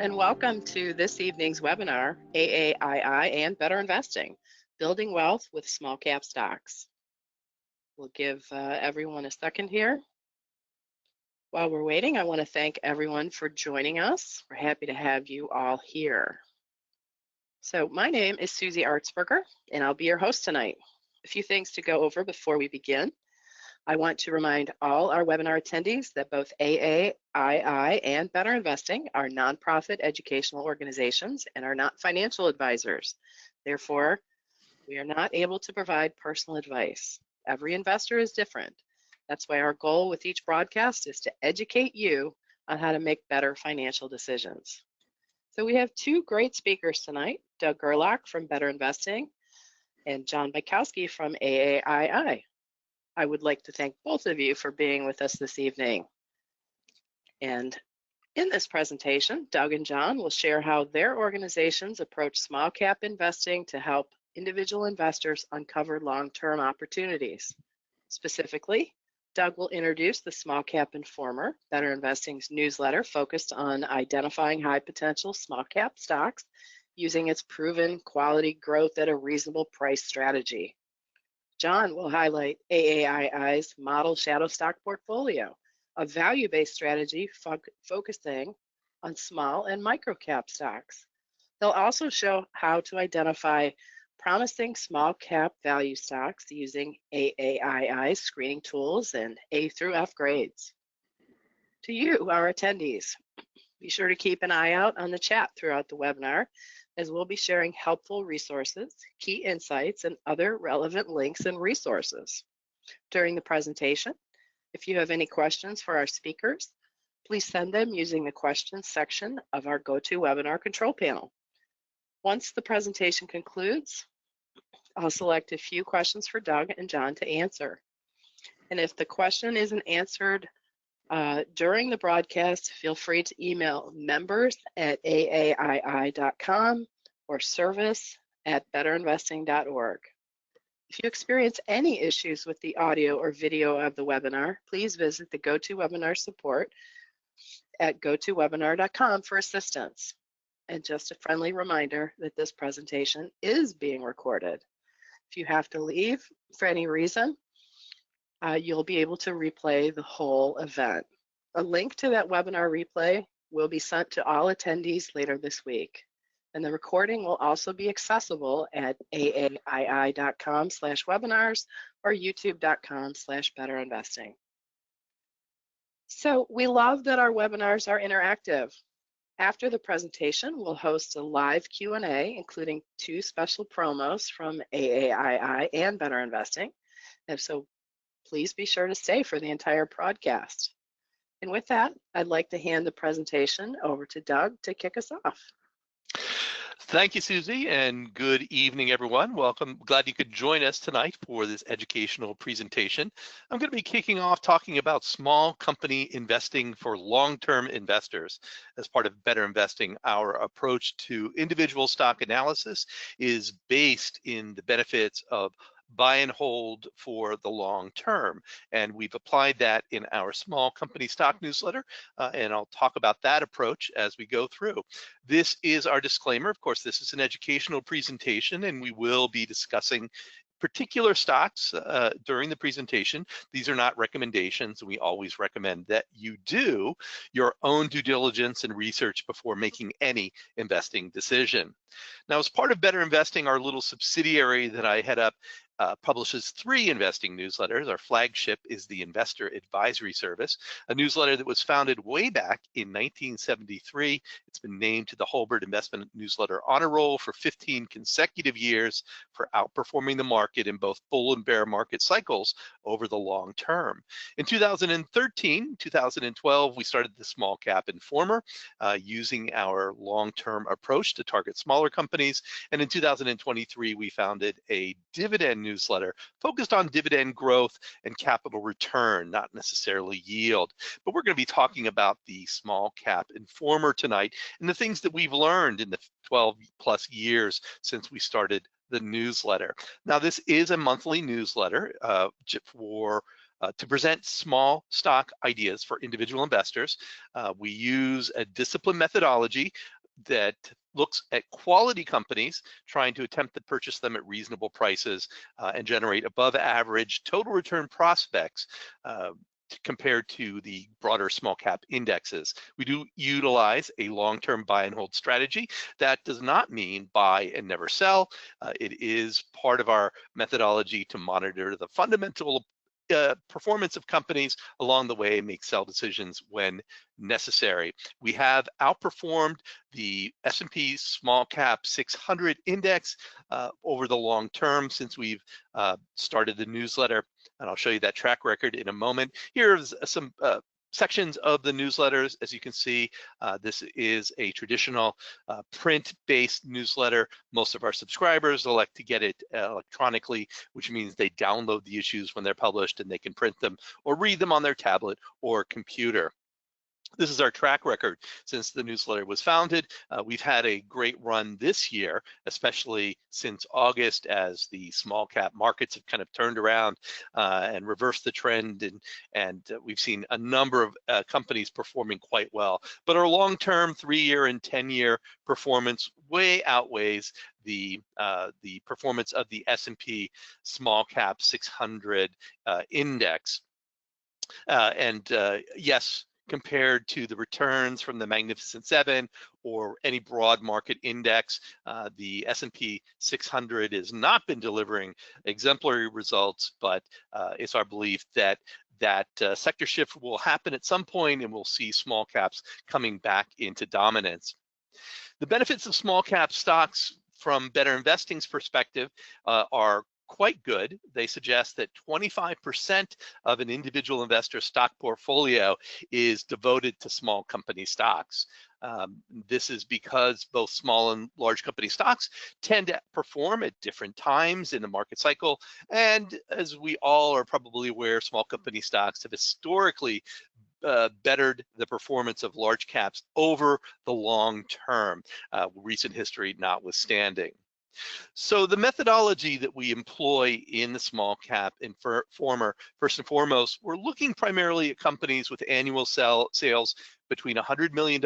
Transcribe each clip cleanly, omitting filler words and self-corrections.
and welcome to this evening's webinar, AAII and Better Investing, Building Wealth with Small Cap Stocks. We'll give everyone a second here. While we're waiting, I want to thank everyone for joining us. We're happy to have you all here. So my name is Susie Artsberger, and I'll be your host tonight. A few things to go over before we begin. I want to remind all our webinar attendees that both AAII and Better Investing are nonprofit educational organizations and are not financial advisors. Therefore, we are not able to provide personal advice. Every investor is different. That's why our goal with each broadcast is to educate you on how to make better financial decisions. So we have two great speakers tonight, Doug Gerlach from Better Investing and John Bajkowski from AAII. I would like to thank both of you for being with us this evening. And in this presentation, Doug and John will share how their organizations approach small cap investing to help individual investors uncover long-term opportunities. Specifically, Doug will introduce the Small Cap Informer, Better Investing's newsletter focused on identifying high potential small cap stocks using its proven quality growth at a reasonable price strategy. John will highlight AAII's model shadow stock portfolio, a value-based strategy focusing on small and micro cap stocks. They'll also show how to identify promising small cap value stocks using AAII screening tools and A through F grades. To you, our attendees, be sure to keep an eye out on the chat throughout the webinar, as we'll be sharing helpful resources, key insights, and other relevant links and resources. During the presentation, if you have any questions for our speakers, please send them using the questions section of our GoToWebinar control panel. Once the presentation concludes, I'll select a few questions for Doug and John to answer. And if the question isn't answered during the broadcast, feel free to email members@AAII.com or service@betterinvesting.org. If you experience any issues with the audio or video of the webinar, please visit the GoToWebinar support at gotowebinar.com for assistance. And just a friendly reminder that this presentation is being recorded. If you have to leave for any reason, you'll be able to replay the whole event. A link to that webinar replay will be sent to all attendees later this week. And the recording will also be accessible at aai.com/webinars or youtube.com/betterinvesting. So we love that our webinars are interactive. After the presentation, we'll host a live Q&A, including two special promos from AAII and Better Investing. And so please be sure to stay for the entire broadcast. And with that, I'd like to hand the presentation over to Doug to kick us off. Thank you, Susie, and good evening, everyone. Welcome. Glad you could join us tonight for this educational presentation. I'm going to be kicking off talking about small company investing for long-term investors. As part of Better Investing, our approach to individual stock analysis is based in the benefits of buy and hold for the long term. And we've applied that in our small company stock newsletter, and I'll talk about that approach as we go through. This is our disclaimer. Of course, this is an educational presentation, and we will be discussing particular stocks during the presentation. These are not recommendations. We always recommend that you do your own due diligence and research before making any investing decision. Now, as part of Better Investing, our little subsidiary that I head up publishes 3 investing newsletters. Our flagship is the Investor Advisory Service, a newsletter that was founded way back in 1973. It's been named to the Holbert Investment Newsletter Honor Roll for 15 consecutive years for outperforming the market in both bull and bear market cycles over the long term. In 2013, 2012, we started the Small Cap Informer using our long-term approach to target smaller companies. And in 2023, we founded a dividend newsletter focused on dividend growth and capital return, not necessarily yield. But we're going to be talking about the Small Cap Informer tonight and the things that we've learned in the 12 plus years since we started the newsletter. Now, this is a monthly newsletter for to present small stock ideas for individual investors. We use a disciplined methodology that looks at quality companies, trying to attempt to purchase them at reasonable prices and generate above average total return prospects compared to the broader small cap indexes. We do utilize a long-term buy and hold strategy. That does not mean buy and never sell. It is part of our methodology to monitor the fundamental performance of companies along the way and make sell decisions when necessary. We have outperformed the S&P Small Cap 600 index over the long term since we've started the newsletter, and I'll show you that track record in a moment. Here's some sections of the newsletters. As you can see, this is a traditional print-based newsletter. Most of our subscribers elect to get it electronically, which means they download the issues when they're published and they can print them or read them on their tablet or computer. This is our track record since the newsletter was founded. We've had a great run this year, especially since August, as the small cap markets have kind of turned around and reversed the trend, and we've seen a number of companies performing quite well. But our long-term 3-year and 10-year performance way outweighs the performance of the S&P Small Cap 600 index. Yes, compared to the returns from the Magnificent Seven or any broad market index, the S&P 600 has not been delivering exemplary results, but it's our belief that sector shift will happen at some point and we'll see small caps coming back into dominance. The benefits of small cap stocks from Better Investing's perspective are quite good. They suggest that 25% of an individual investor's stock portfolio is devoted to small company stocks. This is because both small and large company stocks tend to perform at different times in the market cycle. And as we all are probably aware, small company stocks have historically bettered the performance of large caps over the long term, recent history notwithstanding. So the methodology that we employ in the small cap and first and foremost, we're looking primarily at companies with annual sales between $100 million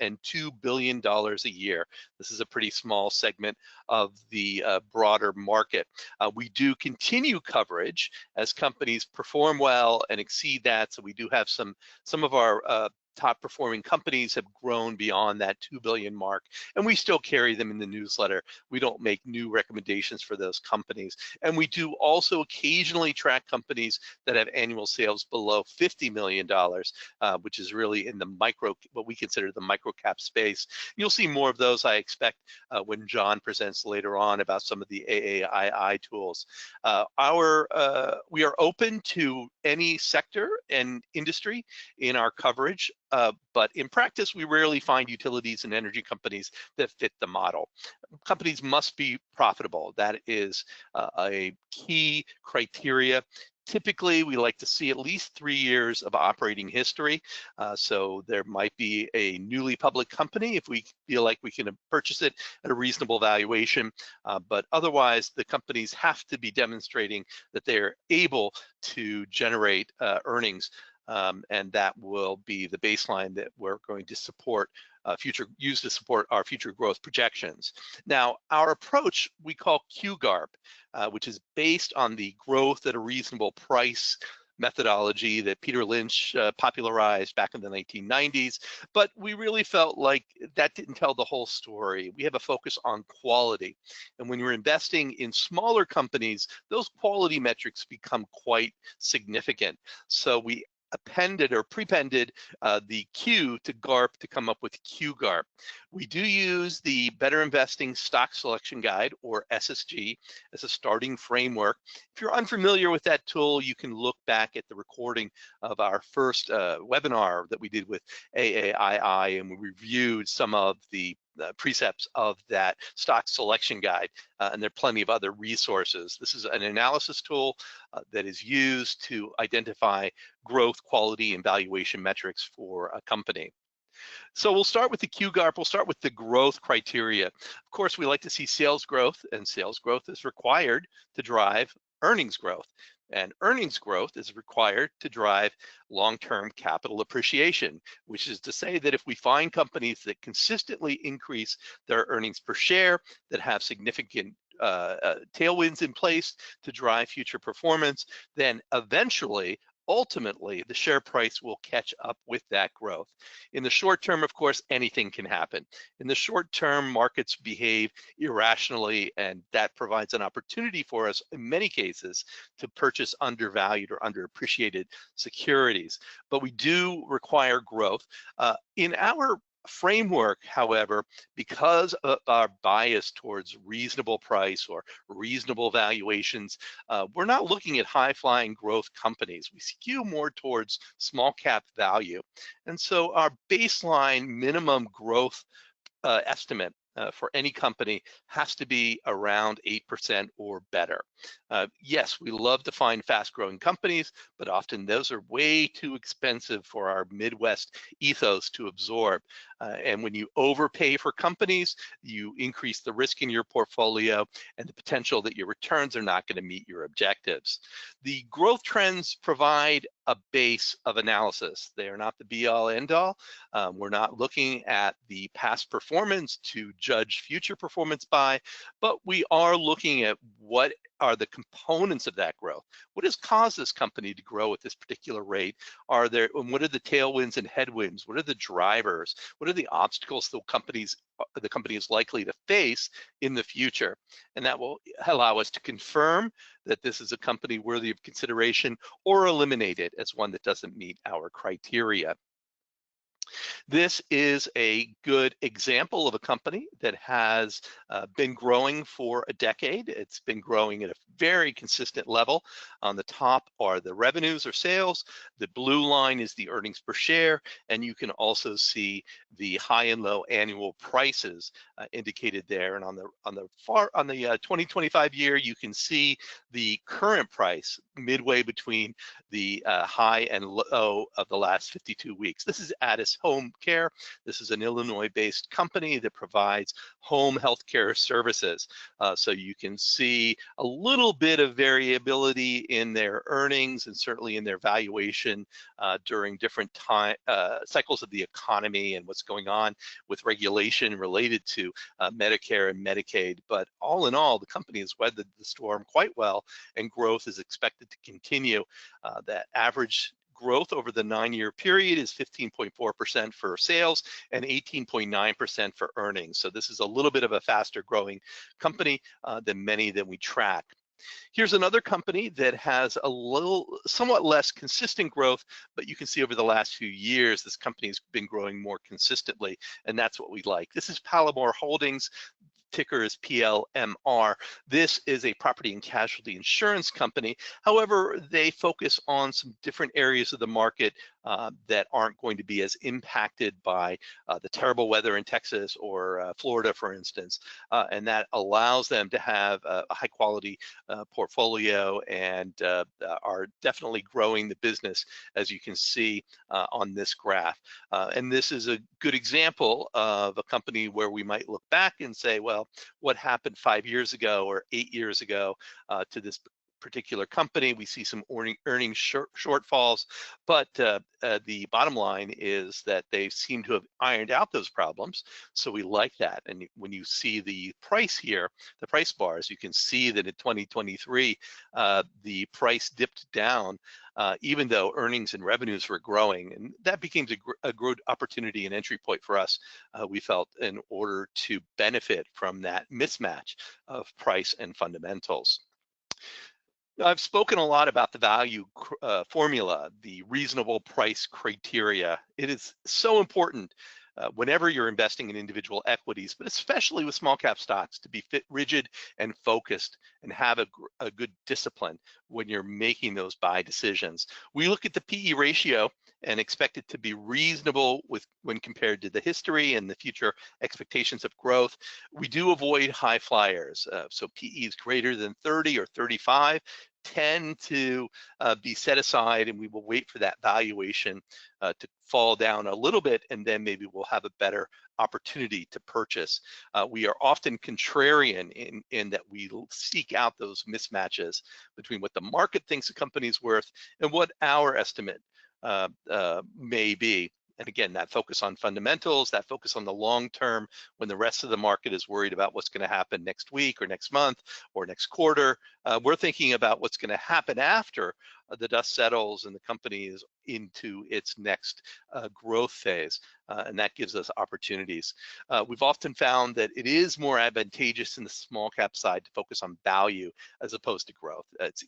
and $2 billion a year. This is a pretty small segment of the broader market. We do continue coverage as companies perform well and exceed that. So we do have some of our top performing companies have grown beyond that 2 billion mark, and we still carry them in the newsletter. We don't make new recommendations for those companies. And we do also occasionally track companies that have annual sales below $50 million, which is really in the what we consider the micro cap space. You'll see more of those, I expect, when John presents later on about some of the AAII tools. We are open to any sector and industry in our coverage. But in practice, we rarely find utilities and energy companies that fit the model. Companies must be profitable. That is a key criteria. Typically, we like to see at least 3 years of operating history. So there might be a newly public company if we feel like we can purchase it at a reasonable valuation. But otherwise, the companies have to be demonstrating that they're able to generate earnings. And that will be the baseline that we're going to support use to support our future growth projections. Now, our approach we call QGARP, which is based on the growth at a reasonable price methodology that Peter Lynch popularized back in the 1990s, but we really felt like that didn't tell the whole story. We have a focus on quality, and when you're investing in smaller companies, those quality metrics become quite significant. So we appended or prepended the Q to GARP to come up with QGARP. We do use the Better Investing Stock Selection Guide, or SSG, as a starting framework. If you're unfamiliar with that tool, you can look back at the recording of our first webinar that we did with AAII, and we reviewed some of the precepts of that stock selection guide, and there are plenty of other resources. This is an analysis tool that is used to identify growth, quality, and valuation metrics for a company. So we'll start with the QGARP. We'll start with the growth criteria. Of course, we like to see sales growth, and sales growth is required to drive earnings growth. And earnings growth is required to drive long-term capital appreciation, which is to say that if we find companies that consistently increase their earnings per share, that have significant tailwinds in place to drive future performance, then eventually, ultimately, the share price will catch up with that growth. In the short term, of course, anything can happen. In the short term, markets behave irrationally, and that provides an opportunity for us, in many cases, to purchase undervalued or underappreciated securities. But we do require growth. In our framework, however, because of our bias towards reasonable price or reasonable valuations, we're not looking at high-flying growth companies. We skew more towards small cap value. And so our baseline minimum growth estimate for any company has to be around 8% or better. Yes, we love to find fast-growing companies, but often those are way too expensive for our Midwest ethos to absorb. And when you overpay for companies, you increase the risk in your portfolio and the potential that your returns are not going to meet your objectives. The growth trends provide a base of analysis. They are not the be-all, end-all. We're not looking at the past performance to judge future performance by, but we are looking at what are the components of that growth. What has caused this company to grow at this particular rate? What are the tailwinds and headwinds? What are the drivers? What are the obstacles the company is likely to face in the future? And that will allow us to confirm that this is a company worthy of consideration or eliminate it as one that doesn't meet our criteria. This is a good example of a company that has been growing for a decade. It's been growing at a very consistent level. On the top are the revenues or sales. The blue line is the earnings per share, and you can also see the high and low annual prices indicated there. And on the 2025 year, you can see the current price midway between the high and low of the last 52 weeks. This is Addus Home Care. This is an Illinois-based company that provides home health care services. So you can see a little bit of variability in their earnings and certainly in their valuation during different cycles of the economy and what's going on with regulation related to Medicare and Medicaid. But all in all, the company has weathered the storm quite well, and growth is expected to continue. That average growth over the 9-year period is 15.4% for sales and 18.9% for earnings. So this is a little bit of a faster growing company than many that we track. Here's another company that has somewhat less consistent growth, but you can see over the last few years, this company has been growing more consistently, and that's what we like. This is Palomar Holdings. Ticker is PLMR. This is a property and casualty insurance company. However, they focus on some different areas of the market that aren't going to be as impacted by the terrible weather in Texas or Florida, for instance. And that allows them to have a high quality portfolio and are definitely growing the business, as you can see on this graph. And this is a good example of a company where we might look back and say, well, what happened 5 years ago or 8 years ago to this particular company? We see some earnings shortfalls, but the bottom line is that they seem to have ironed out those problems. So we like that. And when you see the price here, the price bars, you can see that in 2023, the price dipped down even though earnings and revenues were growing. And that became a good opportunity and entry point for us, we felt, in order to benefit from that mismatch of price and fundamentals. I've spoken a lot about the value formula, the reasonable price criteria. It is so important whenever you're investing in individual equities, but especially with small cap stocks, to be rigid and focused and have a good discipline when you're making those buy decisions. We look at the PE ratio and expect it to be reasonable when compared to the history and the future expectations of growth. We do avoid high flyers. So PE is greater than 30 or 35. tend to be set aside, and we will wait for that valuation to fall down a little bit, and then maybe we'll have a better opportunity to purchase. We are often contrarian in that we seek out those mismatches between what the market thinks a company is worth and what our estimate may be. And again, that focus on fundamentals, that focus on the long term, when the rest of the market is worried about what's going to happen next week or next month or next quarter, we're thinking about what's going to happen after the dust settles and the company is into its next growth phase, and that gives us opportunities. We've often found that it is more advantageous in the small cap side to focus on value as opposed to growth. It's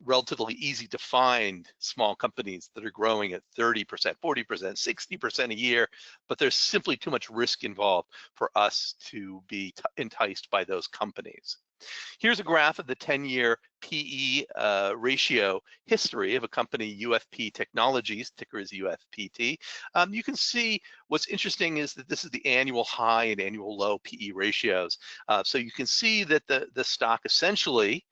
relatively easy to find small companies that are growing at 30%, 40%, 60% a year, but there's simply too much risk involved for us to be enticed by those companies. Here's a graph of the 10-year PE ratio history of a company, UFP Technologies, ticker is UFPT. You can see what's interesting is that this is the annual high and annual low PE ratios. So you can see that the stock essentially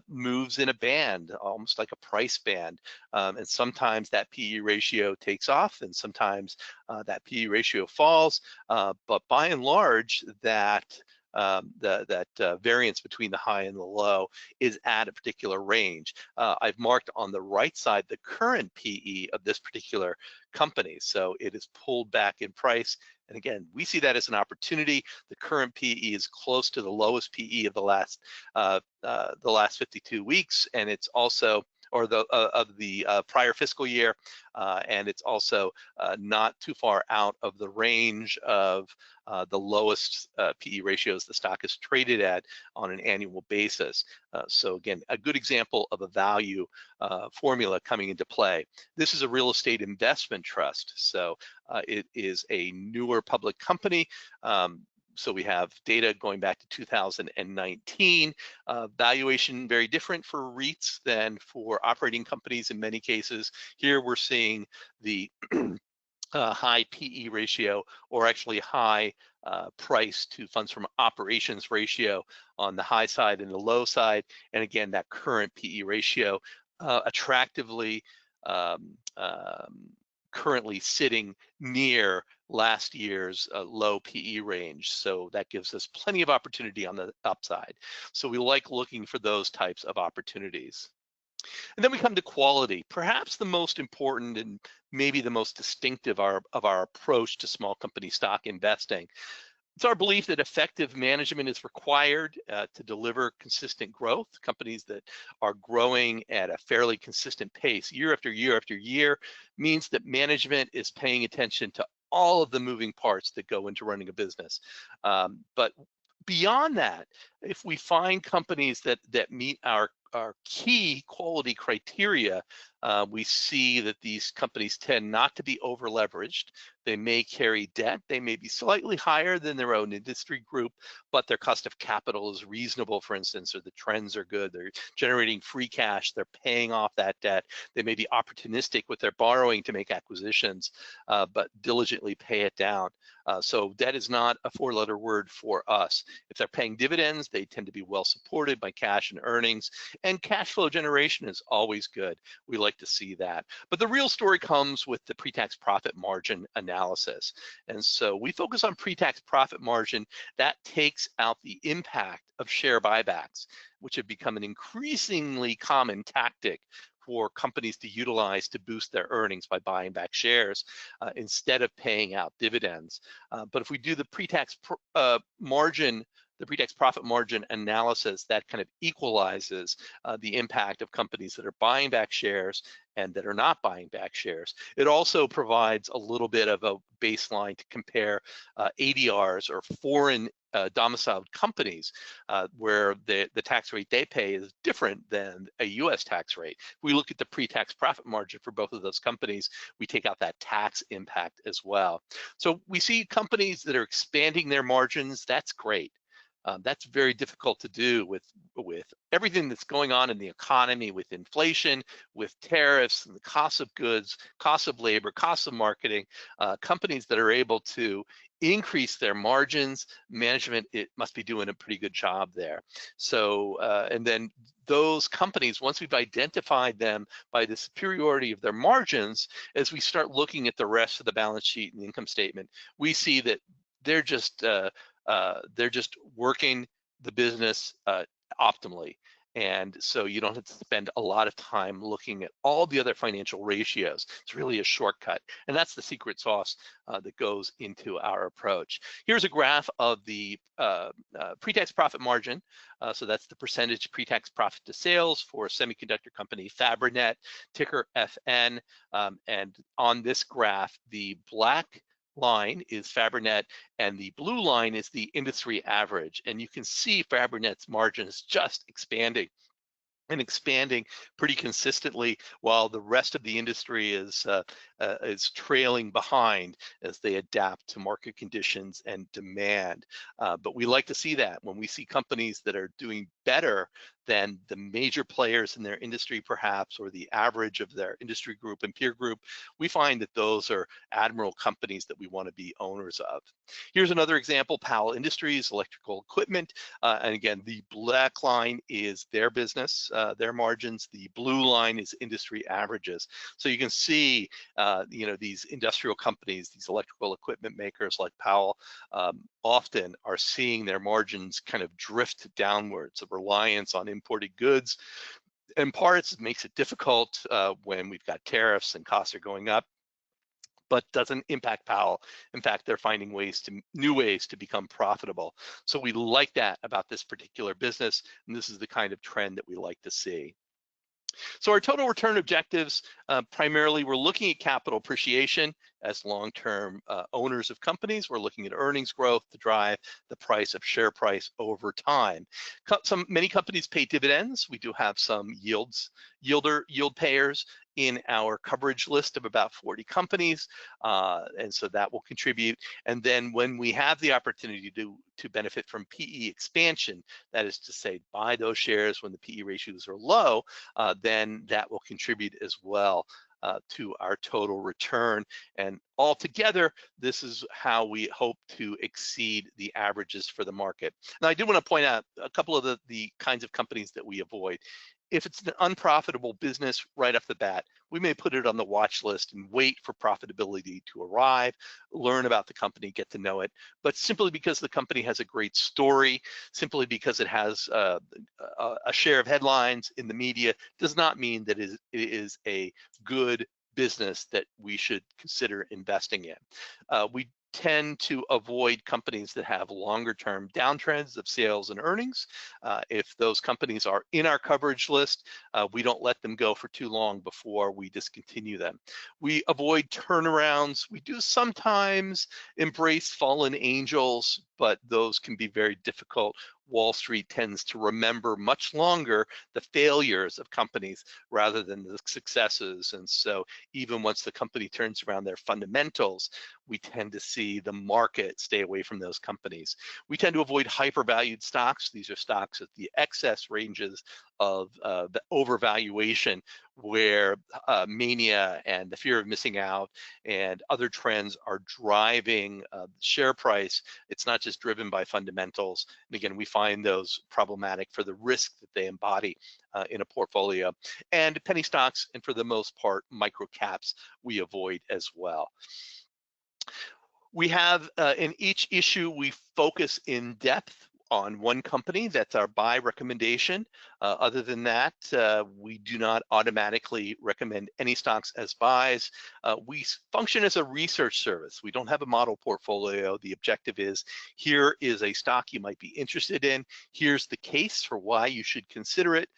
moves in a band, almost like a price band. And sometimes that PE ratio takes off and sometimes that PE ratio falls. But by and large, that variance between the high and the low is at a particular range. I've marked on the right side the current PE of this particular company. So it is pulled back in price. And again, we see that as an opportunity. The current PE is close to the lowest PE of the last 52 weeks, and it's also of the prior fiscal year, and it's also not too far out of the range of the lowest PE ratios the stock is traded at on an annual basis. So again, a good example of a value formula coming into play. This is a real estate investment trust, so it is a newer public company. So we have data going back to 2019. Valuation very different for REITs than for operating companies in many cases. Here we're seeing the high PE ratio, or actually high price to funds from operations ratio on the high side and the low side. And again, that current PE ratio attractively currently sitting near last year's low PE range. So that gives us plenty of opportunity on the upside. So we like looking for those types of opportunities. And then we come to quality, perhaps the most important and maybe the most distinctive of our approach to small company stock investing. It's our belief that effective management is required to deliver consistent growth. Companies that are growing at a fairly consistent pace year after year after year means that management is paying attention to all of the moving parts that go into running a business. But beyond that, if we find companies that meet our key quality criteria, we see that these companies tend not to be over leveraged. They may carry debt. They may be slightly higher than their own industry group, but their cost of capital is reasonable, for instance, or the trends are good. They're generating free cash. They're paying off that debt. They may be opportunistic with their borrowing to make acquisitions, but diligently pay it down. So debt is not a four-letter word for us. If they're paying dividends, they tend to be well supported by cash and earnings, and cash flow generation is always good. We like to see that. But the real story comes with the pre-tax profit margin analysis. And so we focus on pre-tax profit margin. That takes out the impact of share buybacks, which have become an increasingly common tactic for companies to utilize to boost their earnings by buying back shares instead of paying out dividends. But if we do the pre-tax margin, the pre-tax profit margin analysis, that kind of equalizes the impact of companies that are buying back shares and that are not buying back shares. It also provides a little bit of a baseline to compare ADRs, or foreign domiciled companies, where the tax rate they pay is different than a US tax rate. If we look at the pre-tax profit margin for both of those companies, we take out that tax impact as well. So we see companies that are expanding their margins. That's great. That's very difficult to do with everything that's going on in the economy, with inflation, with tariffs, and the cost of goods, cost of labor, cost of marketing. Companies that are able to increase their margins. Management, it must be doing a pretty good job there. So, and then those companies, once we've identified them by the superiority of their margins, as we start looking at the rest of the balance sheet and income statement, we see that they're just working the business optimally. And so you don't have to spend a lot of time looking at all the other financial ratios. It's really a shortcut. And that's the secret sauce that goes into our approach. Here's a graph of the pre-tax profit margin. So that's the percentage pre-tax profit to sales for semiconductor company Fabrinet, ticker FN. And on this graph, the black line is Fabrinet and the blue line is the industry average. And you can see Fabrinet's margin is just expanding and expanding pretty consistently, while the rest of the industry is trailing behind as they adapt to market conditions and demand. But we like to see that when we see companies that are doing better than the major players in their industry, perhaps, or the average of their industry group and peer group, we find that those are admirable companies that we want to be owners of. Here's another example, Powell Industries, electrical equipment. And again, the black line is their business, their margins. The blue line is industry averages. So you can see, these industrial companies, these electrical equipment makers like Powell, often are seeing their margins kind of drift downwards. The reliance on imported goods and parts makes it difficult when we've got tariffs and costs are going up, but doesn't impact Powell. In fact, they're finding new ways to become profitable. So we like that about this particular business, and this is the kind of trend that we like to see. So our total return objectives, primarily we're looking at capital appreciation as long-term owners of companies. We're looking at earnings growth to drive the share price over time. Many companies pay dividends. We do have some yield payers in our coverage list of about 40 companies, and so that will contribute. And then when we have the opportunity to benefit from PE expansion, that is to say, buy those shares when the PE ratios are low, then that will contribute as well to our total return. And altogether, this is how we hope to exceed the averages for the market. Now, I do want to point out a couple of the kinds of companies that we avoid. If it's an unprofitable business right off the bat, we may put it on the watch list and wait for profitability to arrive, learn about the company, get to know it. But simply because the company has a great story, simply because it has a share of headlines in the media, does not mean that it is a good business that we should consider investing in. We tend to avoid companies that have longer term downtrends of sales and earnings. If those companies are in our coverage list, we don't let them go for too long before we discontinue them. We avoid turnarounds. We do sometimes embrace fallen angels, but those can be very difficult. Wall Street tends to remember much longer the failures of companies rather than the successes. And so even once the company turns around their fundamentals, we tend to see the market stay away from those companies. We tend to avoid hypervalued stocks. These are stocks at the excess ranges of the overvaluation, where mania and the fear of missing out and other trends are driving share price. It's not just driven by fundamentals. And again, we find those problematic for the risk that they embody in a portfolio. And penny stocks, and for the most part, micro caps, we avoid as well. We have, in each issue, we focus in depth on one company. That's our buy recommendation. Other than that, we do not automatically recommend any stocks as buys. We function as a research service. We don't have a model portfolio. The objective is, here is a stock you might be interested in. Here's the case for why you should consider it.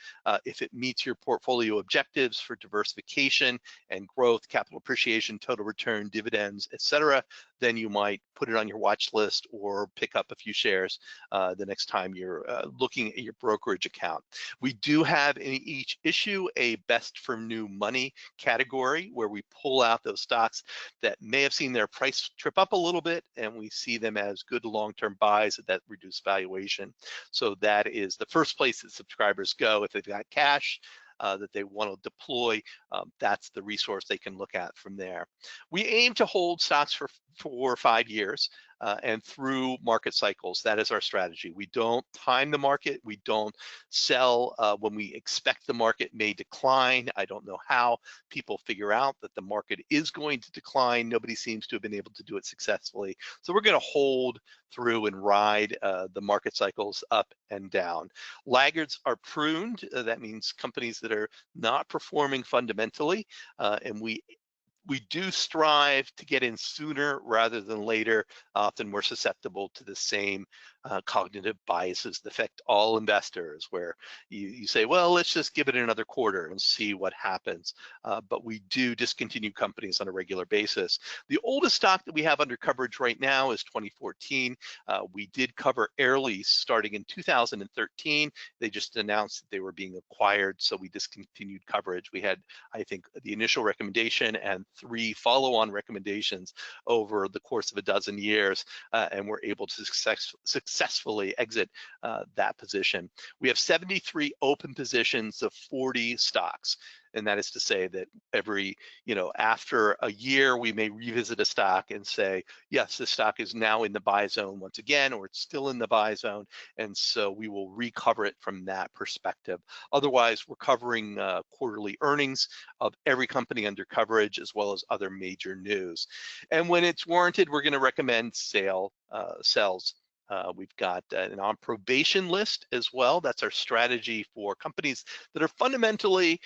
If it meets your portfolio objectives for diversification and growth, capital appreciation, total return, dividends, etc., then you might put it on your watch list or pick up a few shares the next time you're looking at your brokerage account. We do have in each issue a best for new money category, where we pull out those stocks that may have seen their price trip up a little bit, and we see them as good long-term buys at that reduced valuation. So that is the first place that subscribers go if they've got cash that they want to deploy. That's the resource they can look at from there. We aim to hold stocks for 4 or 5 years and through market cycles. That is our strategy. We don't time the market. We don't sell when we expect the market may decline. I don't know how people figure out that the market is going to decline. Nobody seems to have been able to do it successfully. So we're going to hold through and ride the market cycles up and down. Laggards are pruned. That means companies that are not performing fundamentally, and we do strive to get in sooner rather than later. Often we're susceptible to the same cognitive biases that affect all investors, where you say, well, let's just give it another quarter and see what happens. But we do discontinue companies on a regular basis. The oldest stock that we have under coverage right now is 2014. We did cover Air Lease starting in 2013. They just announced that they were being acquired, so we discontinued coverage. We had, I think, the initial recommendation and 3 follow-on recommendations over the course of a dozen years, and we're able to successfully exit that position. We have 73 open positions of 40 stocks. And that is to say that every, after a year, we may revisit a stock and say, yes, this stock is now in the buy zone once again, or it's still in the buy zone. And so we will recover it from that perspective. Otherwise, we're covering quarterly earnings of every company under coverage, as well as other major news. And when it's warranted, we're going to recommend sells. We've got an on probation list as well. That's our strategy for companies that are fundamentally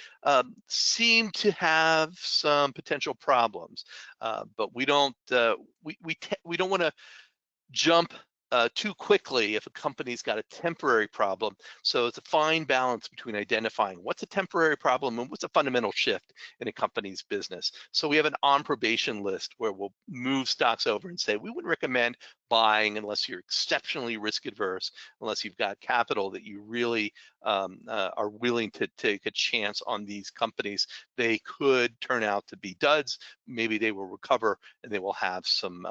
seem to have some potential problems, but we don't want to jump too quickly if a company's got a temporary problem. So it's a fine balance between identifying what's a temporary problem and what's a fundamental shift in a company's business. So we have an on probation list where we'll move stocks over and say we wouldn't recommend buying unless you're exceptionally risk adverse, unless you've got capital that you really are willing to take a chance on these companies. They could turn out to be duds. Maybe they will recover and they will have some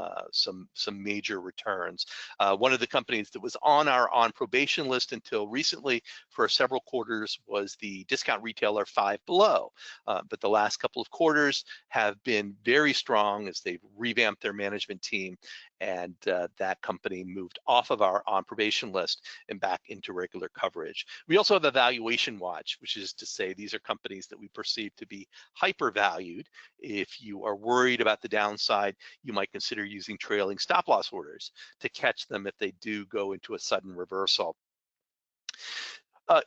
major returns. One of the companies that was on our on probation list until recently for several quarters was the discount retailer Five Below, but the last couple of quarters have been very strong as they've revamped their management team, and that company moved off of our on probation list and back into regular coverage. We also have a valuation watch, which is to say these are companies that we perceive to be hyper valued. If you are worried about the downside, you might consider using trailing stop loss orders to catch them if they do go into a sudden reversal.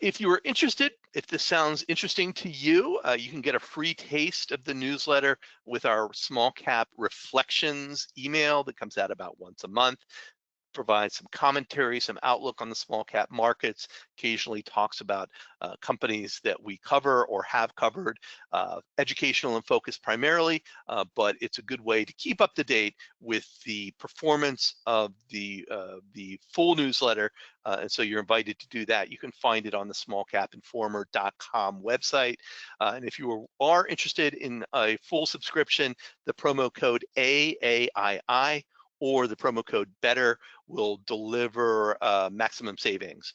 If you are interested, if this sounds interesting to you, you can get a free taste of the newsletter with our small cap reflections email that comes out about once a month. Provides some commentary, some outlook on the small cap markets, occasionally talks about companies that we cover or have covered, educational and focused primarily, but it's a good way to keep up to date with the performance of the full newsletter. And so you're invited to do that. You can find it on the smallcapinformer.com website. And if you are interested in a full subscription, the promo code AAII or the promo code BETTER will deliver maximum savings.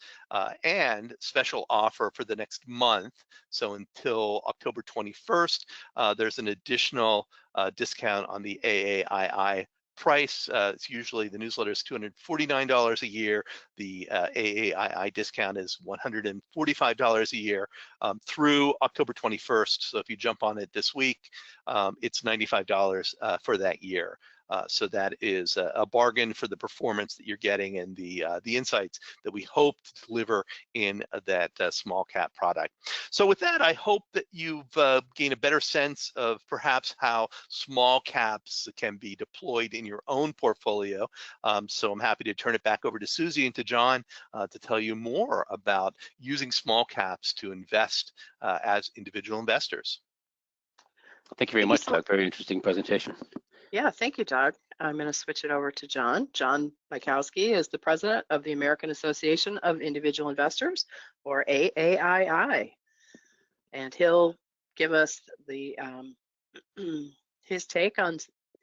And special offer for the next month, so until October 21st, there's an additional discount on the AAII price. It's usually, the newsletter is $249 a year. The AAII discount is $145 a year through October 21st. So if you jump on it this week, it's $95 for that year. So that is a bargain for the performance that you're getting and the insights that we hope to deliver in that small cap product. So with that, I hope that you've gained a better sense of perhaps how small caps can be deployed in your own portfolio. So I'm happy to turn it back over to Susie and to John to tell you more about using small caps to invest as individual investors. Thank you very much, Doug. Very interesting presentation. Yeah, thank you, Doug. I'm going to switch it over to John. John Bajkowski is the president of the American Association of Individual Investors, or AAII, and he'll give us the his take on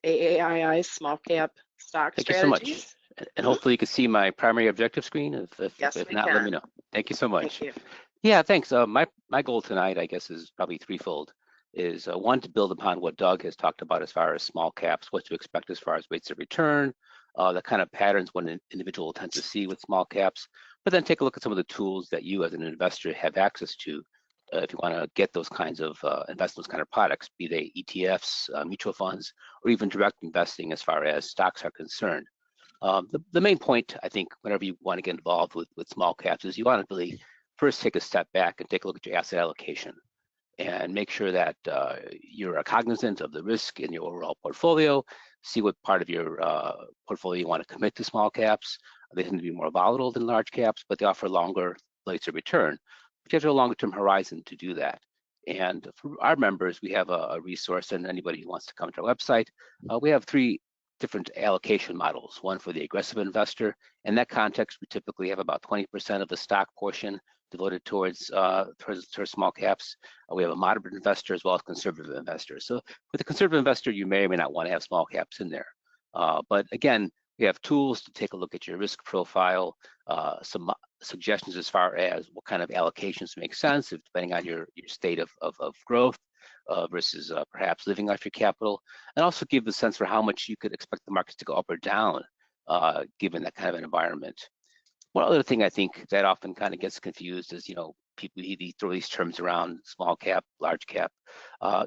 AAII's small cap stock strategies. Thank you so much. And hopefully you can see my primary objective screen. If not, let me know. Thank you so much. Thank you. Yeah, thanks. My goal tonight, I guess, is probably threefold. is one, to build upon what Doug has talked about as far as small caps, what to expect as far as rates of return, the kind of patterns one individual tends to see with small caps, but then take a look at some of the tools that you as an investor have access to if you want to get those kinds of investments, kind of products, be they ETFs, mutual funds, or even direct investing as far as stocks are concerned. The main point, I think, whenever you want to get involved with small caps is you want to really first take a step back and take a look at your asset allocation and make sure that you're cognizant of the risk in your overall portfolio, see what part of your portfolio you want to commit to small caps. They tend to be more volatile than large caps, but they offer longer rates of return. But you have a longer term horizon to do that. And for our members, we have a resource, and anybody who wants to come to our website, we have 3 different allocation models. One for the aggressive investor. In that context, we typically have about 20% of the stock portion devoted towards small caps. We have a moderate investor as well as conservative investors. So with a conservative investor, you may or may not want to have small caps in there. But again, we have tools to take a look at your risk profile, some suggestions as far as what kind of allocations make sense, depending on your state of growth versus perhaps living off your capital, and also give the sense for how much you could expect the markets to go up or down given that kind of an environment. One other thing I think that often kind of gets confused is, people throw these terms around, small cap, large cap.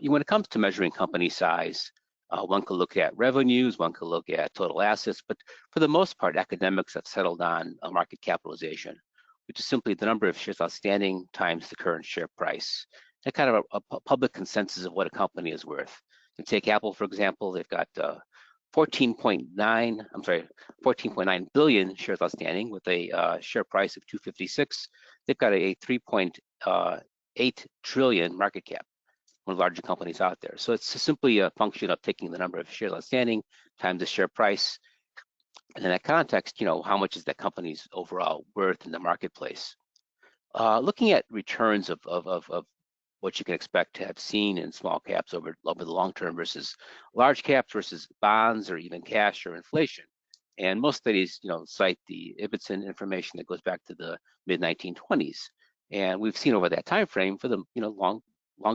When it comes to measuring company size, one could look at revenues, one could look at total assets, but for the most part, academics have settled on a market capitalization, which is simply the number of shares outstanding times the current share price. That kind of a public consensus of what a company is worth. And take Apple, for example, they've got 14.9 billion shares outstanding with a share price of 256. They've got a 3.8 trillion market cap, one of the larger companies out there. So it's simply a function of taking the number of shares outstanding times the share price. And in that context, how much is that company's overall worth in the marketplace? Looking at returns of what you can expect to have seen in small caps over the long term versus large caps versus bonds or even cash or inflation. And most studies, cite the Ibbotson information that goes back to the mid-1920s. And we've seen over that time frame for the long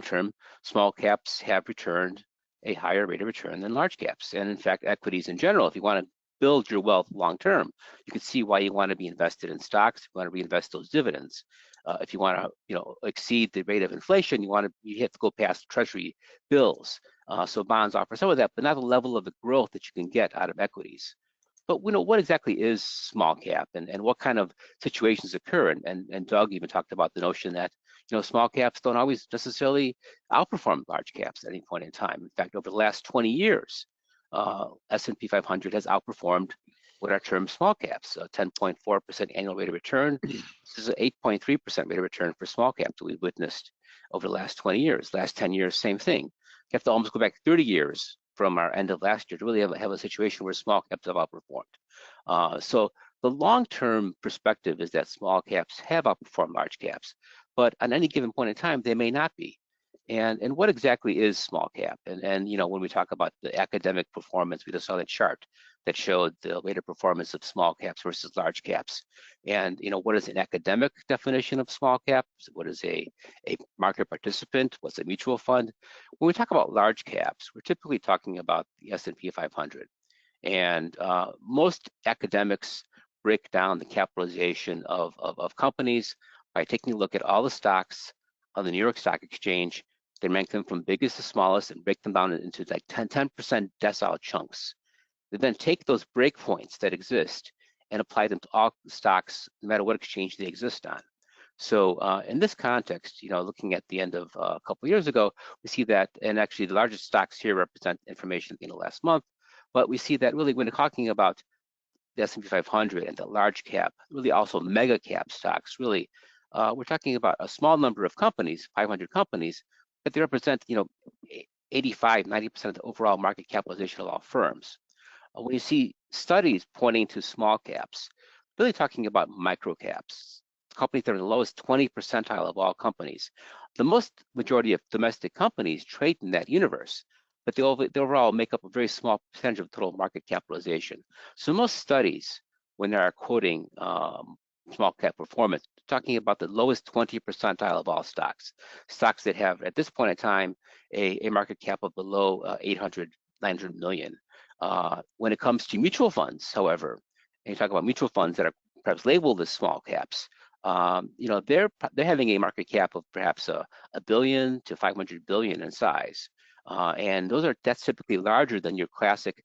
term, small caps have returned a higher rate of return than large caps. And in fact, equities in general, if you want to build your wealth long term, you can see why you want to be invested in stocks, if you want to reinvest those dividends. If you want to, exceed the rate of inflation, you have to go past treasury bills. So bonds offer some of that, but not the level of the growth that you can get out of equities. But what exactly is small cap, and what kind of situations occur? And Doug even talked about the notion that small caps don't always necessarily outperform large caps at any point in time. In fact, over the last 20 years, S&P 500 has outperformed what are termed small caps, a 10.4% annual rate of return. This is an 8.3% rate of return for small caps that we've witnessed over the last 20 years. Last 10 years, same thing. You have to almost go back 30 years from our end of last year to really have a situation where small caps have outperformed. So the long-term perspective is that small caps have outperformed large caps, but on any given point in time, they may not be. And what exactly is small cap? And when we talk about the academic performance, we just saw that chart that showed the rate of performance of small caps versus large caps. And what is an academic definition of small caps? What is a market participant? What's a mutual fund? When we talk about large caps, we're typically talking about the S&P 500. And most academics break down the capitalization of companies by taking a look at all the stocks on the New York Stock Exchange. They rank them from biggest to smallest and break them down into like 10% decile chunks. They then take those breakpoints that exist and apply them to all stocks, no matter what exchange they exist on. So in this context, looking at the end of a couple of years ago, we see that, and actually the largest stocks here represent information in the last month, but we see that really when we're talking about the S&P 500 and the large cap, really also mega cap stocks, really, we're talking about a small number of companies, 500 companies, but they represent, 85, 90% of the overall market capitalization of all firms. When you see studies pointing to small caps, really talking about micro caps, companies that are in the lowest 20 percentile of all companies. The majority of domestic companies trade in that universe, but they overall make up a very small percentage of total market capitalization. So most studies, when they are quoting small cap performance, talking about the lowest 20 percentile of all stocks, stocks that have at this point in time a market cap of below 800, 900 million. When it comes to mutual funds, however, and you talk about mutual funds that are perhaps labeled as small caps, they're having a market cap of perhaps a billion to 500 billion in size, and that's typically larger than your classic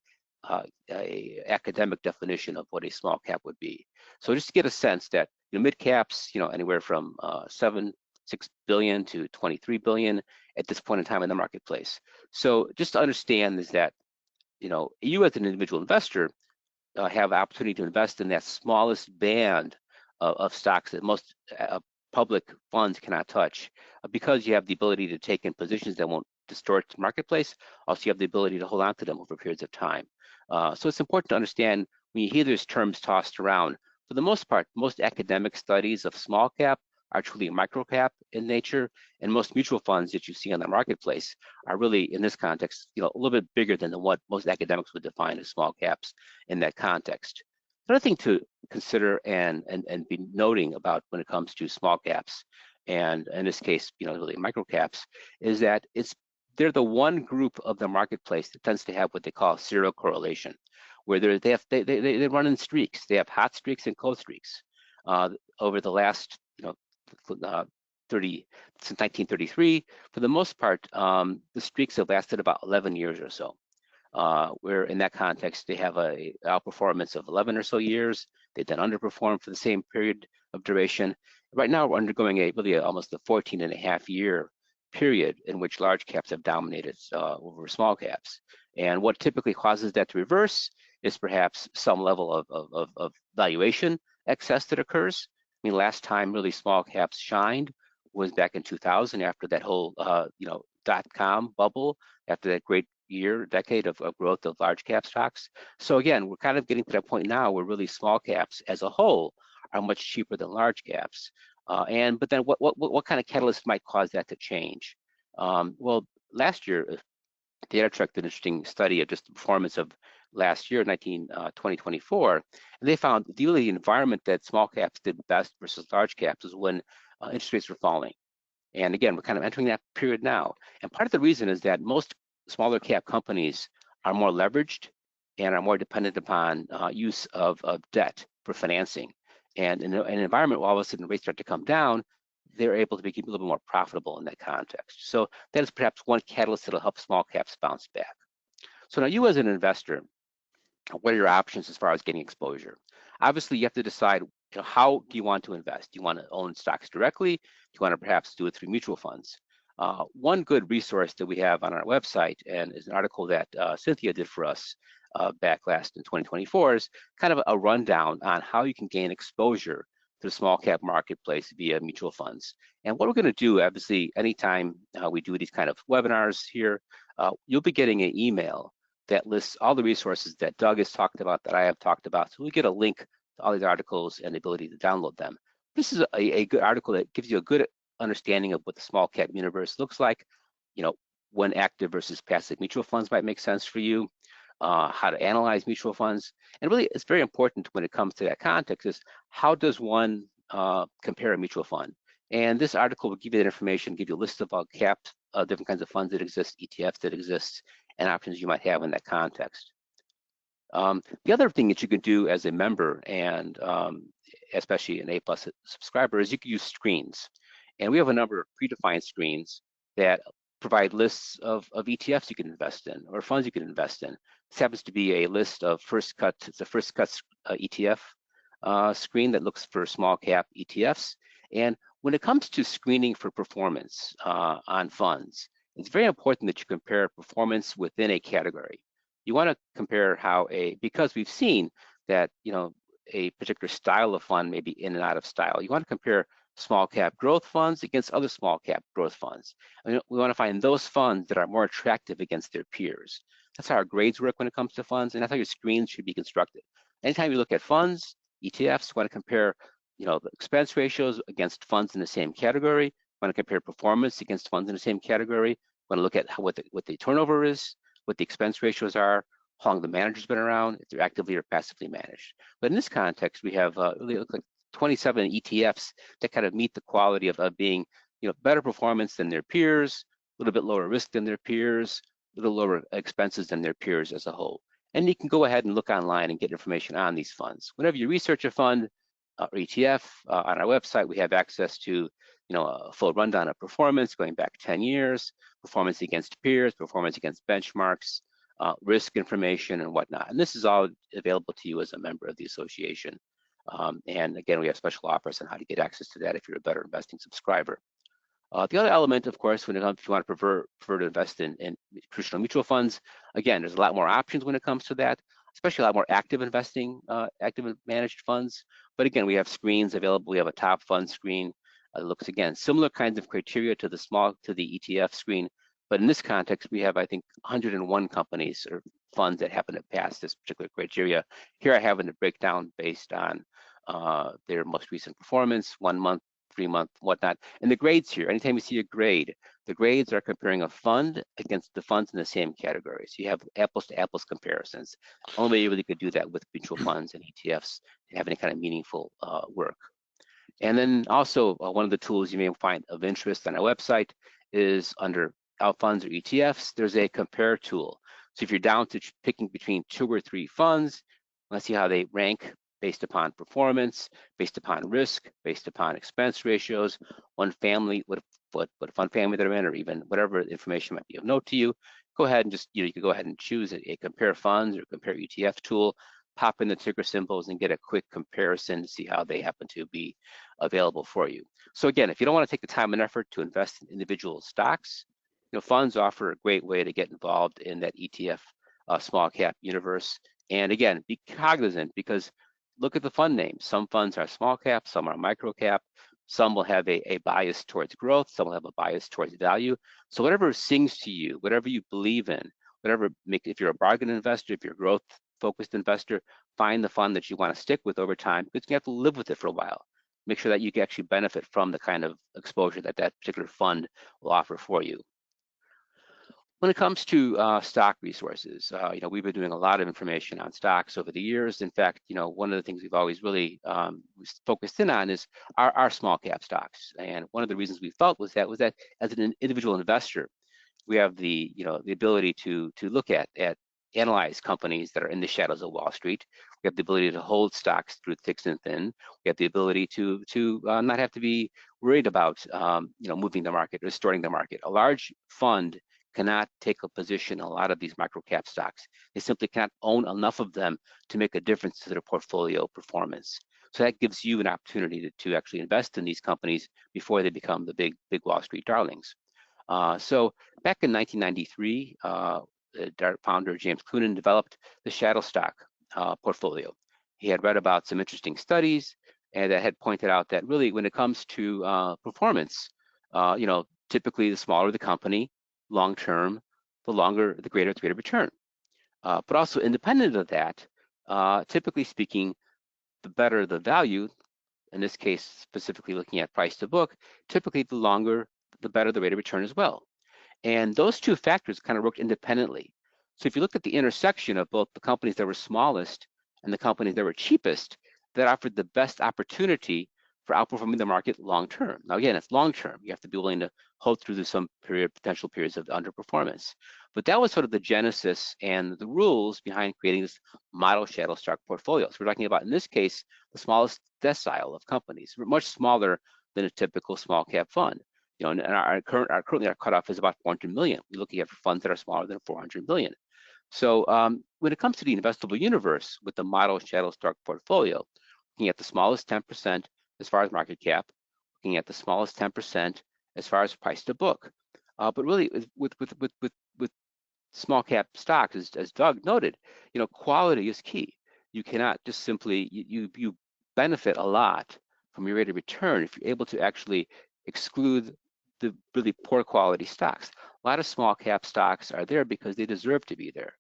academic definition of what a small cap would be. So just to get a sense that mid caps, anywhere from 6 billion to 23 billion at this point in time in the marketplace. So just to understand is that you as an individual investor have the opportunity to invest in that smallest band of stocks that most public funds cannot touch, because you have the ability to take in positions that won't distort the marketplace. Also, you have the ability to hold on to them over periods of time. So it's important to understand when you hear those terms tossed around. For the most part, most academic studies of small cap are truly micro cap in nature, and most mutual funds that you see on the marketplace are really, in this context, a little bit bigger than what most academics would define as small caps in that context. Another thing to consider and be noting about when it comes to small caps, and in this case, really micro caps, is that they're the one group of the marketplace that tends to have what they call zero correlation, where they run in streaks. They have hot streaks and cold streaks. Over the last since 1933, for the most part, the streaks have lasted about 11 years or so. Where in that context, they have a outperformance of 11 or so years. They then underperform for the same period of duration. Right now, we're undergoing almost a 14.5-year period in which large caps have dominated over small caps. And what typically causes that to reverse is perhaps some level of valuation excess that occurs. I mean, last time really small caps shined was back in 2000 after that whole .com bubble, after that great decade of growth of large cap stocks. So again, we're kind of getting to that point now where really small caps as a whole are much cheaper than large caps. But then what kind of catalyst might cause that to change? Well, last year, DataTrek did an interesting study of just the performance of last year, 2024, and they found the environment that small caps did best versus large caps was when interest rates were falling. And again, we're kind of entering that period now. And part of the reason is that most smaller cap companies are more leveraged and are more dependent upon use of debt for financing. And in an environment where all of a sudden rates start to come down, they're able to be a little bit more profitable in that context. So that is perhaps one catalyst that'll help small caps bounce back. So now you as an investor, what are your options as far as getting exposure? Obviously, you have to decide how do you want to invest? Do you want to own stocks directly? Do you want to perhaps do it through mutual funds? One good resource that we have on our website, and is an article that Cynthia did for us back last in 2024, is kind of a rundown on how you can gain exposure to the small cap marketplace via mutual funds. And what we're going to do, obviously, anytime we do these kind of webinars here, you'll be getting an email that lists all the resources that Doug has talked about, that I have talked about. So we get a link to all these articles and the ability to download them. This is a good article that gives you a good understanding of what the small cap universe looks like, when active versus passive mutual funds might make sense for you, how to analyze mutual funds. And really, it's very important when it comes to that context is how does one compare a mutual fund? And this article will give you that information, give you a list of caps, different kinds of funds that exist, ETFs that exist, and options you might have in that context. The other thing that you can do as a member, and especially an A+ subscriber, is you can use screens. And we have a number of predefined screens that provide lists of ETFs you can invest in or funds you can invest in. This happens to be a list of First Cut. It's a First Cut ETF screen that looks for small cap ETFs. And when it comes to screening for performance on funds, it's very important that you compare performance within a category. You want to compare because we've seen that a particular style of fund may be in and out of style. You want to compare small cap growth funds against other small cap growth funds. We want to find those funds that are more attractive against their peers. That's how our grades work when it comes to funds, and that's how your screens should be constructed. Anytime you look at funds, ETFs, you want to compare the expense ratios against funds in the same category. You want to compare performance against funds in the same category. You want to look at what the turnover is, what the expense ratios are, how long the manager's been around, if they're actively or passively managed. But in this context, we have really look like 27 ETFs that kind of meet the quality of being, better performance than their peers, a little bit lower risk than their peers, a little lower expenses than their peers as a whole. And you can go ahead and look online and get information on these funds. Whenever you research a fund or ETF on our website, we have access to a full rundown of performance going back 10 years, performance against peers, performance against benchmarks, risk information and whatnot. And this is all available to you as a member of the association. And again, we have special offers on how to get access to that if you're a Better Investing subscriber. The other element, of course, when it comes, if you want to prefer to invest in traditional mutual funds, again, there's a lot more options when it comes to that, especially a lot more active investing, active managed funds. But again, we have screens available. We have a top fund screen. It looks, again, similar kinds of criteria to the ETF screen. But in this context, we have, I think, 101 companies or funds that happen to pass this particular criteria. Here I have in the breakdown based on their most recent performance, 1 month, 3 month, whatnot. And the grades here, anytime you see a grade, the grades are comparing a fund against the funds in the same category. So you have apples to apples comparisons. Only way you really could do that with mutual funds and ETFs to have any kind of meaningful work. And then also one of the tools you may find of interest on our website is under our funds or ETFs, there's a compare tool. So if you're down to picking between 2 or 3 funds, let's see how they rank based upon performance, based upon risk, based upon expense ratios, one family, what fund family they're in, or even whatever information might be of note to you. Go ahead and just, you can go ahead and choose a compare funds or compare ETF tool, pop in the ticker symbols and get a quick comparison to see how they happen to be available for you. So again, if you don't want to take the time and effort to invest in individual stocks, funds offer a great way to get involved in that ETF small cap universe. And again, be cognizant, because look at the fund names. Some funds are small cap, some are micro cap, some will have a bias towards growth, some will have a bias towards value. So whatever sings to you, whatever you believe in, if you're a bargain investor, if you're a growth focused investor, find the fund that you want to stick with over time, because you have to live with it for a while. Make sure that you can actually benefit from the kind of exposure that that particular fund will offer for you. When it comes to stock resources, we've been doing a lot of information on stocks over the years. In fact, one of the things we've always really focused in on is our small cap stocks. And one of the reasons we felt was that as an individual investor, we have the ability to look at analyze companies that are in the shadows of Wall Street. We have the ability to hold stocks through thick and thin. We have the ability to not have to be worried about moving the market, distorting the market. A large fund cannot take a position in a lot of these micro cap stocks. They simply cannot own enough of them to make a difference to their portfolio performance. So that gives you an opportunity to actually invest in these companies before they become the big Wall Street darlings. So back in 1993, our founder James Coonan developed the shadow stock portfolio. He had read about some interesting studies and that had pointed out that really when it comes to performance, typically the smaller the company, long term, the greater its rate of return. But also independent of that, typically speaking, the better the value, in this case specifically looking at price to book, typically the better the rate of return as well. And those two factors kind of work independently. So if you look at the intersection of both the companies that were smallest and the companies that were cheapest, that offered the best opportunity for outperforming the market long term. Now again, it's long term. You have to be willing to hold through some potential periods of underperformance. But that was sort of the genesis and the rules behind creating this model shadow stock portfolio. So we're talking about, in this case, the smallest decile of companies, much smaller than a typical small cap fund. And currently our cutoff is about 400 million. We're looking at funds that are smaller than 400 million. So when it comes to the investable universe with the model shadow stock portfolio, looking at the smallest 10% as far as market cap, looking at the smallest 10% as far as price to book. But really with small cap stocks, as Doug noted, quality is key. You cannot just simply, you benefit a lot from your rate of return if you're able to actually exclude the really poor quality stocks. A lot of small cap stocks are there because they deserve to be there.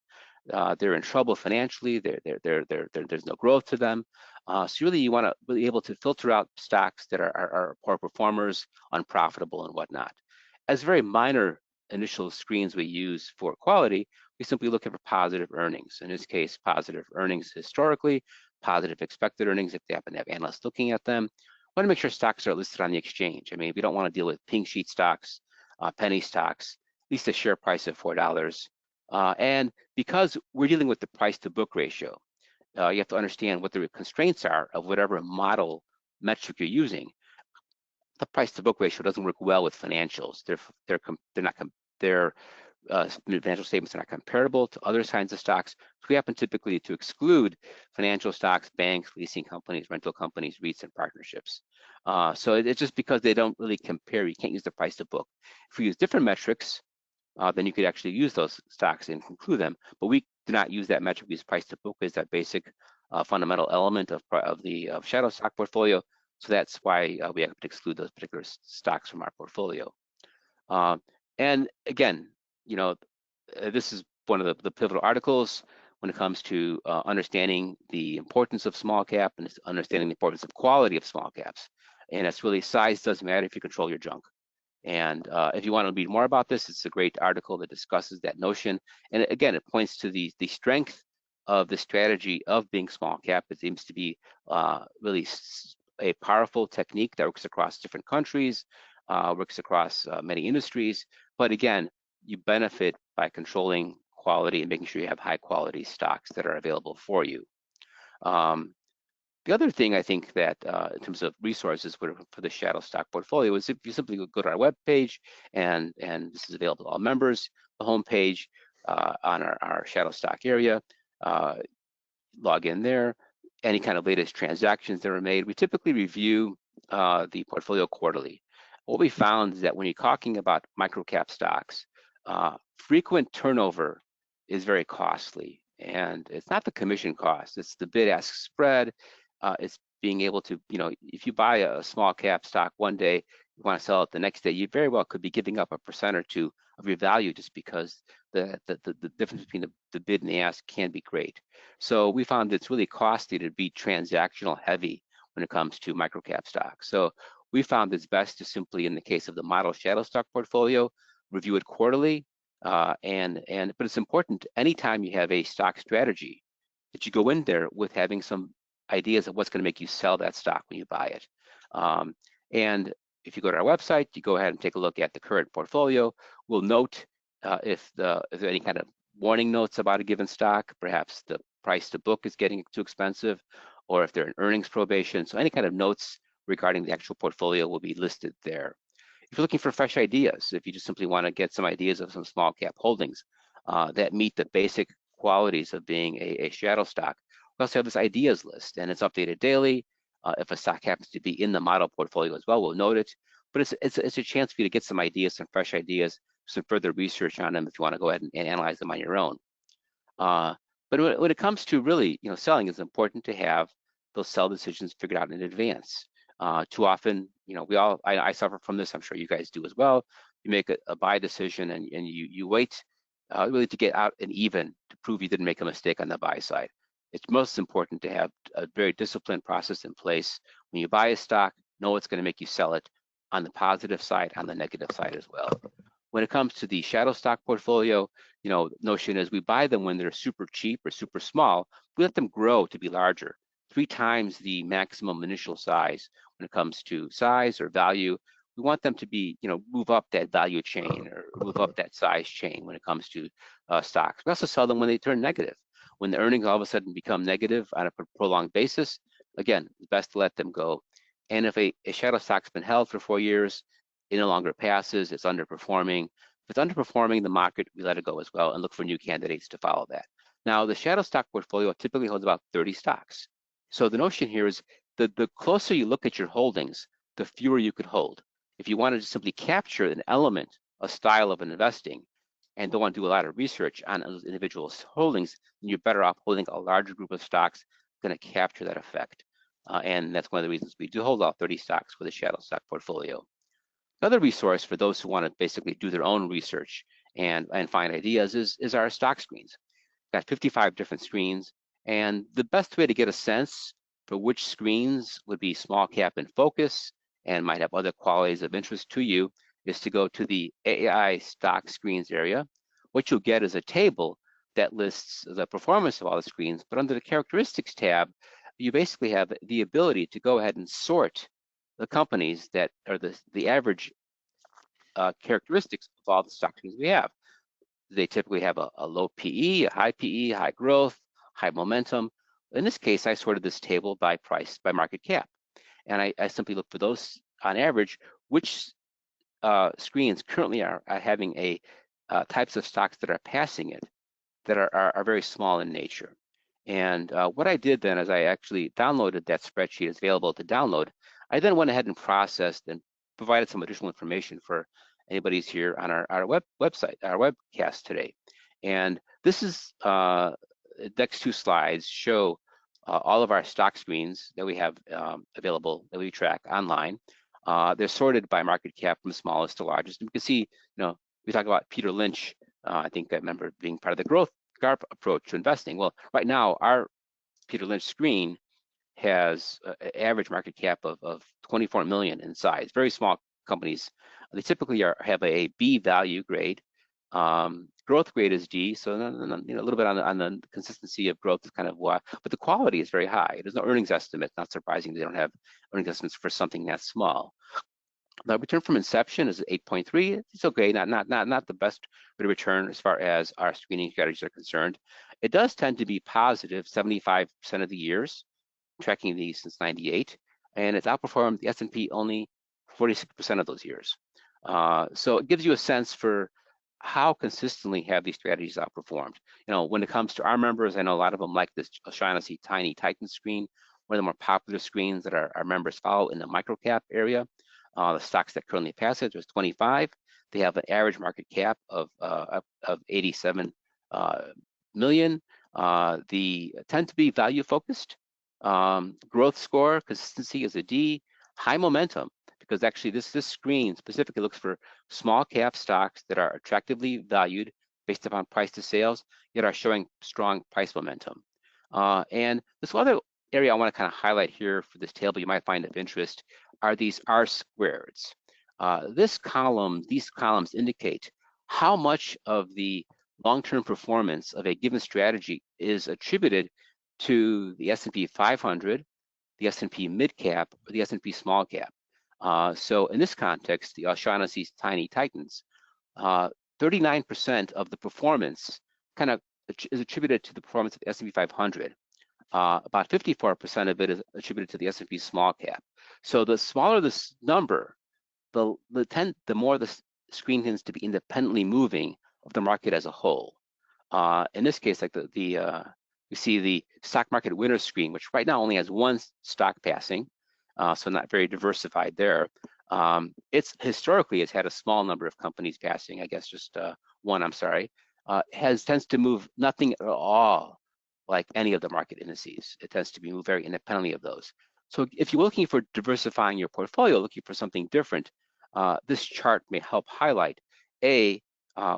They're in trouble financially. There's no growth to them. So really, you want to be able to filter out stocks that are poor performers, unprofitable, and whatnot. As very minor initial screens we use for quality, we simply look at positive earnings. In this case, positive earnings historically, positive expected earnings if they happen to have analysts looking at them. We want to make sure stocks are listed on the exchange. I mean, we don't want to deal with pink sheet stocks, penny stocks, at least a share price of $4. And because we're dealing with the price to book ratio, you have to understand what the constraints are of whatever model metric you're using. The price to book ratio doesn't work well with financials. Their financial statements are not comparable to other kinds of stocks. So we happen typically to exclude financial stocks, banks, leasing companies, rental companies, REITs, and partnerships. So it's just because they don't really compare. You can't use the price to book. If we use different metrics, then you could actually use those stocks and include them. But we do not use that metric. We use price to book as that basic fundamental element of the shadow stock portfolio. So that's why we have to exclude those particular stocks from our portfolio. And again, you know, this is one of the pivotal articles when it comes to understanding the importance of small cap and understanding the importance of quality of small caps. And it's really size doesn't matter if you control your junk. And if you want to read more about this, it's a great article that discusses that notion. And again, it points to the strength of the strategy of being small cap. It seems to be really a powerful technique that works across different countries, works across many industries. But again, you benefit by controlling quality and making sure you have high quality stocks that are available for you. The other thing I think that in terms of resources for the shadow stock portfolio is if you simply go to our webpage, and this is available to all members, the homepage on our shadow stock area, log in there, any kind of latest transactions that are made. We typically review the portfolio quarterly. What we found is that when you're talking about microcap stocks, frequent turnover is very costly. And it's not the commission cost, it's the bid-ask spread. It's being able to, you know, if you buy a small cap stock one day, you want to sell it the next day, you very well could be giving up 1% or 2% of your value just because the difference between the bid and the ask can be great. So we found it's really costly to be transactional heavy when it comes to microcap stocks. So we found it's best to simply, in the case of the model shadow stock portfolio, review it quarterly. But it's important anytime you have a stock strategy that you go in there with having some ideas of what's going to make you sell that stock when you buy it. And if you go to our website, you go ahead and take a look at the current portfolio. We'll note if there are any kind of warning notes about a given stock, perhaps the price to book is getting too expensive, or if they're in earnings probation. So any kind of notes regarding the actual portfolio will be listed there. If you're looking for fresh ideas, if you just simply want to get some ideas of some small cap holdings that meet the basic qualities of being a shadow stock, we also have this ideas list, and it's updated daily. If a stock happens to be in the model portfolio as well, we'll note it. But it's a chance for you to get some ideas, some fresh ideas, some further research on them if you want to go ahead and analyze them on your own. But when it comes to really, you know, selling, it's important to have those sell decisions figured out in advance. Too often, you know, I suffer from this. I'm sure you guys do as well. You make a buy decision and you wait really to get out an even to prove you didn't make a mistake on the buy side. It's most important to have a very disciplined process in place. When you buy a stock, know what's going to make you sell it on the positive side, on the negative side as well. When it comes to the shadow stock portfolio, you know, notion is we buy them when they're super cheap or super small. We let them grow to be larger, 3 times the maximum initial size. When it comes to size or value, we want them to be, you know, move up that value chain or move up that size chain when it comes to stocks. We also sell them when they turn negative. When the earnings all of a sudden become negative on a prolonged basis, again, it's best to let them go. And if a shadow stock's been held for 4 years, it no longer passes, it's underperforming. If it's underperforming the market, we let it go as well and look for new candidates to follow that. Now, the shadow stock portfolio typically holds about 30 stocks. So the notion here is that the closer you look at your holdings, the fewer you could hold. If you wanted to simply capture an element, a style of investing, and don't want to do a lot of research on those individual holdings, then you're better off holding a larger group of stocks going to capture that effect. And that's one of the reasons we do hold all 30 stocks with a shadow stock portfolio. Another resource for those who want to basically do their own research and find ideas is our stock screens. We've got 55 different screens, and the best way to get a sense for which screens would be small cap in focus and might have other qualities of interest to you is to go to the AAII stock screens area. What you'll get is a table that lists the performance of all the screens, but under the characteristics tab, you basically have the ability to go ahead and sort the companies that are the average characteristics of all the stock screens we have. They typically have a low PE, a high PE, high growth, high momentum. In this case, I sorted this table by price, by market cap. And I simply look for those on average, which screens currently are having types of stocks that are passing it that are very small in nature. And what I did then is I actually downloaded that spreadsheet. It's available to download. I then went ahead and processed and provided some additional information for anybody's here on our website, our webcast today. And this is next two slides show all of our stock screens that we have available that we track online. They're sorted by market cap from smallest to largest. And we can see, we talk about Peter Lynch. I think I remember being part of the growth GARP approach to investing. Well, right now, our Peter Lynch screen has an average market cap of 24 million in size. Very small companies. They typically have a B value grade. Growth grade is D, so a little bit on the consistency of growth is kind of what, but the quality is very high. There's no earnings estimate. Not surprising they don't have earnings estimates for something that small. The return from inception is 8.3. It's okay, not the best rate of return as far as our screening strategies are concerned. It does tend to be positive 75% of the years, tracking these since '98, and it's outperformed the S&P only 46% of those years. So it gives you a sense for how consistently have these strategies outperformed. When it comes to our members, I know a lot of them like this O'Shaughnessy Tiny Titan screen, one of the more popular screens that our members follow in the microcap area. The stocks that currently pass it, there's 25. They have an average market cap of 87 million. They tend to be value focused. Growth score, consistency is a D. High momentum, because actually this screen specifically looks for small cap stocks that are attractively valued based upon price to sales, yet are showing strong price momentum. And this other area I want to kind of highlight here for this table you might find of interest are these R squareds. These columns indicate how much of the long-term performance of a given strategy is attributed to the S&P 500, the S&P mid cap, or the S&P small cap. So in this context, the O'Shaughnessy's Tiny Titans, 39% of the performance kind of is attributed to the performance of the S&P 500. About 54% of it is attributed to the S&P small cap. So the smaller this number, the more the screen tends to be independently moving of the market as a whole. In this case, like you see the stock market winner screen, which right now only has one stock passing, so not very diversified there. It's historically had a small number of companies passing, I guess just one, I'm sorry. Tends to move nothing at all like any of the market indices. It tends to be moved very independently of those. So if you're looking for diversifying your portfolio, looking for something different, this chart may help highlight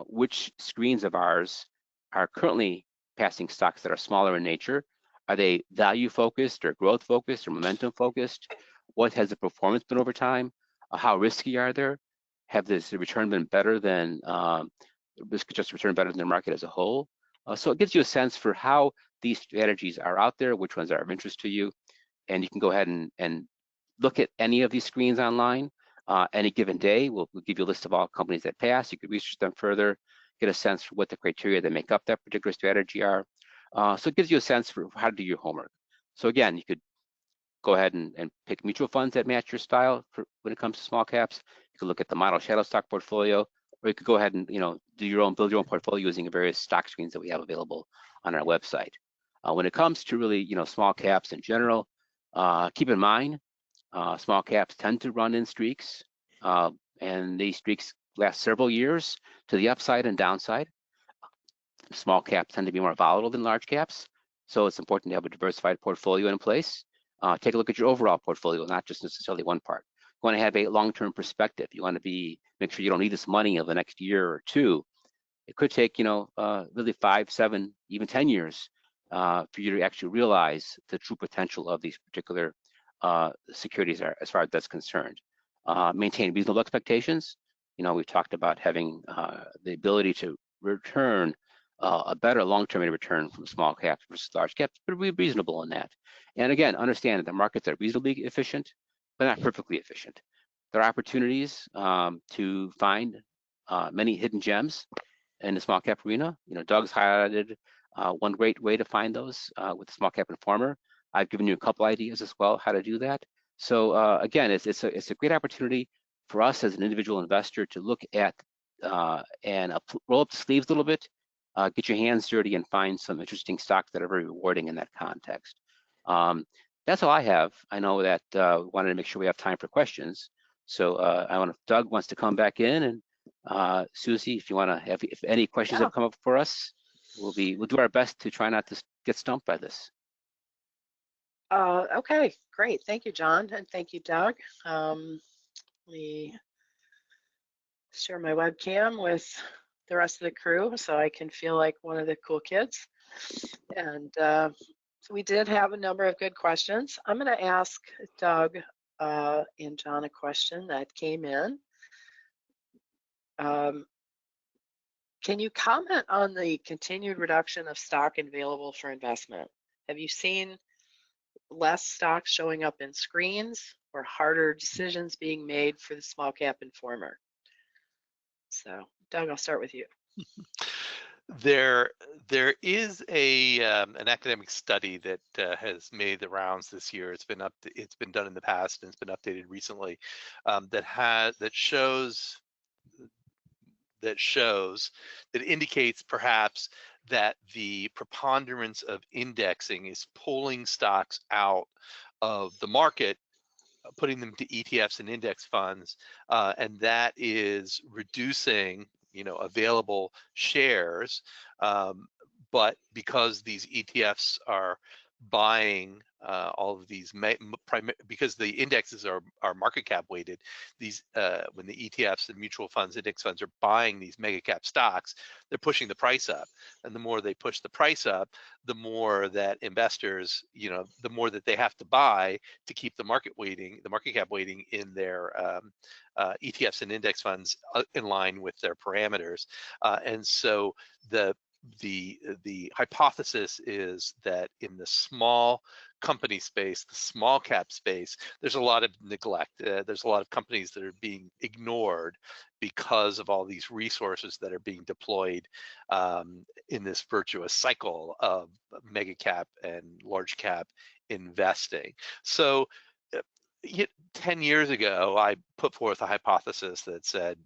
which screens of ours are currently passing stocks that are smaller in nature. Are they value focused or growth focused or momentum focused? What has the performance been over time? How risky are they? Have the return been better than risk-adjusted return better than the market as a whole? So it gives you a sense for how these strategies are out there, which ones are of interest to you, and you can go ahead and look at any of these screens online. Any given day, we'll give you a list of all companies that pass. You could research them further, get a sense for what the criteria that make up that particular strategy are. So it gives you a sense for how to do your homework. So again, you could go ahead and pick mutual funds that match your style when it comes to small caps. You could look at the model shadow stock portfolio, or you could go ahead and build your own portfolio using the various stock screens that we have available on our website. When it comes to really small caps in general, keep in mind small caps tend to run in streaks, and these streaks last several years to the upside and downside. Small caps tend to be more volatile than large caps, so it's important to have a diversified portfolio in place. Take a look at your overall portfolio, not just necessarily one part. You want to have a long-term perspective. You want to make sure you don't need this money over the next year or two. It could take really 5, 7, even 10 years for you to actually realize the true potential of these particular securities as far as that's concerned. Maintain reasonable expectations. We've talked about having the ability to return a better long-term rate of return from small caps versus large caps, but we're reasonable in that. And again, understand that the markets are reasonably efficient, but not perfectly efficient. There are opportunities to find many hidden gems in the small cap arena. Doug's highlighted one great way to find those with the Small Cap Informer. I've given you a couple ideas as well how to do that. So again, it's a great opportunity for us as an individual investor to look at and roll up the sleeves a little bit, get your hands dirty, and find some interesting stocks that are very rewarding in that context. That's all I have. I know that we wanted to make sure we have time for questions. So if Doug wants to come back in, and Susie, if you want to have, if any questions have come up for us, we'll do our best to try not to get stumped by this. Okay, great. Thank you, John, and thank you, Doug. Let me share my webcam with the rest of the crew so I can feel like one of the cool kids. And so we did have a number of good questions. I'm going to ask Doug and John a question that came in. Can you comment on the continued reduction of stock available for investment? Have you seen less stocks showing up in screens or harder decisions being made for the Small Cap Informer? So, Doug, I'll start with you. There is an academic study that has made the rounds this year. It's been done in the past and it's been updated recently. That indicates perhaps that the preponderance of indexing is pulling stocks out of the market, putting them to ETFs and index funds, and that is reducing available shares. But because these ETFs are buying all of these, because the indexes are market cap weighted, these when the ETFs and mutual funds, index funds are buying these mega cap stocks, they're pushing the price up, and the more they push the price up, the more that investors, the more that they have to buy to keep the market cap weighting in their ETFs and index funds in line with their parameters, and so the hypothesis is that in the small company space, the small cap space, there's a lot of neglect. There's a lot of companies that are being ignored because of all these resources that are being deployed in this virtuous cycle of mega cap and large cap investing. So 10 years ago, I put forth a hypothesis that said,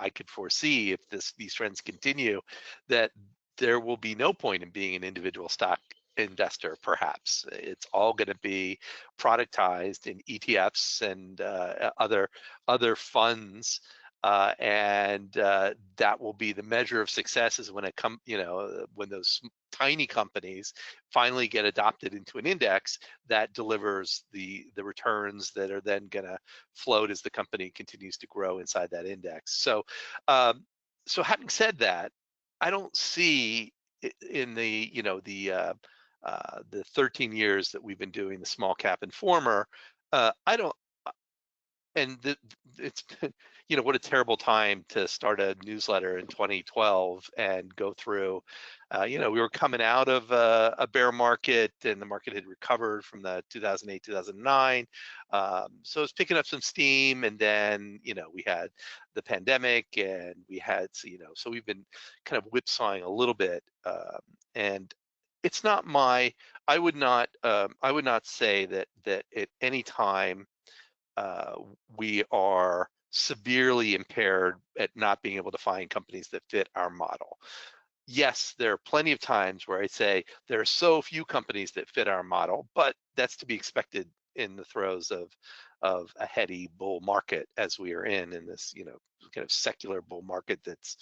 I could foresee if these trends continue, that there will be no point in being an individual stock investor. Perhaps it's all going to be productized in ETFs and other funds, and that will be the measure of success. Is when when those tiny companies finally get adopted into an index that delivers the returns that are then going to float as the company continues to grow inside that index. So having said that, I don't see in the 13 years that we've been doing the Small Cap Informer, it's what a terrible time to start a newsletter in 2012 and go through. We were coming out of a bear market, and the market had recovered from the 2008, 2009. So it's picking up some steam, and then we had the pandemic, and we had so we've been kind of whipsawing a little bit, and it's not I would not say that at any time we are severely impaired at not being able to find companies that fit our model. Yes, there are plenty of times where I say there are so few companies that fit our model, but that's to be expected in the throes of a heady bull market as we are in this kind of secular bull market that's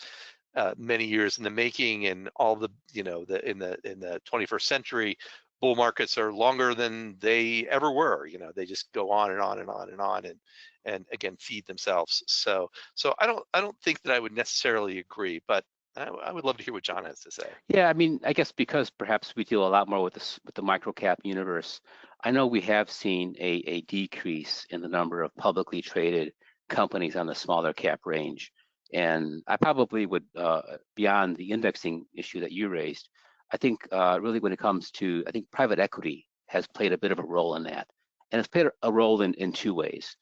many years in the making, and all the in the 21st century bull markets are longer than they ever were. They just go on and on and on and on, and again feed themselves. So I don't think that I would necessarily agree, but I would love to hear what John has to say. Yeah, I mean, I guess because perhaps we deal a lot more with the microcap universe, I know we have seen a decrease in the number of publicly traded companies on the smaller cap range. And I probably would, beyond the indexing issue that you raised, I think really when it comes to, I think private equity has played a bit of a role in that. And it's played a role in two ways.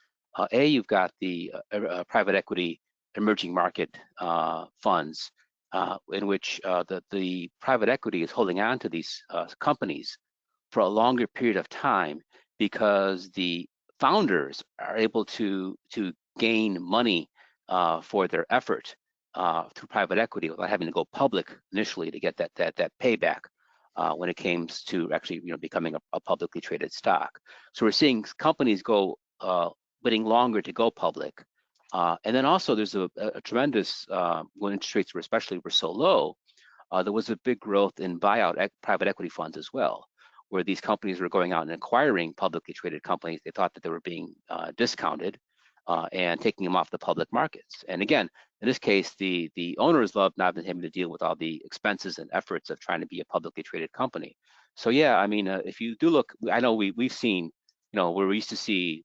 You've got the private equity emerging market funds in which the private equity is holding on to these companies for a longer period of time because the founders are able to gain money for their effort through private equity without having to go public initially to get that payback when it comes to actually becoming a publicly traded stock. So we're seeing companies go waiting longer to go public. And then also there's a tremendous, when interest rates were so low, there was a big growth in buyout private equity funds as well, where these companies were going out and acquiring publicly traded companies. They thought that they were being discounted and taking them off the public markets. And again, in this case, the owners love not having to deal with all the expenses and efforts of trying to be a publicly traded company. So yeah, I mean, if you do look, I know we've seen, where we used to see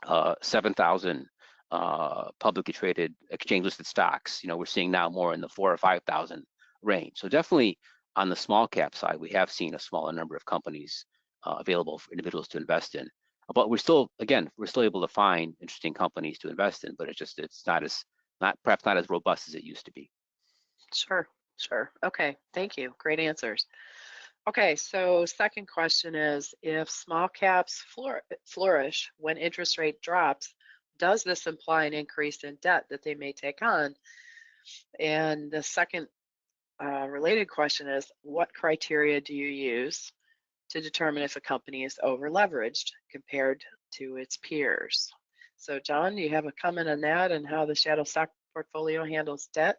7,000 publicly traded exchange-listed stocks. We're seeing now more in the 4,000 or 5,000 range. So definitely on the small cap side, we have seen a smaller number of companies available for individuals to invest in. But we're still able to find interesting companies to invest in, but it's perhaps not as robust as it used to be. Sure. Okay, thank you. Great answers. Okay, so second question is, if small caps flourish when interest rate drops, does this imply an increase in debt that they may take on? And the second related question is, what criteria do you use to determine if a company is over-leveraged compared to its peers? So John, do you have a comment on that and how the shadow stock portfolio handles debt?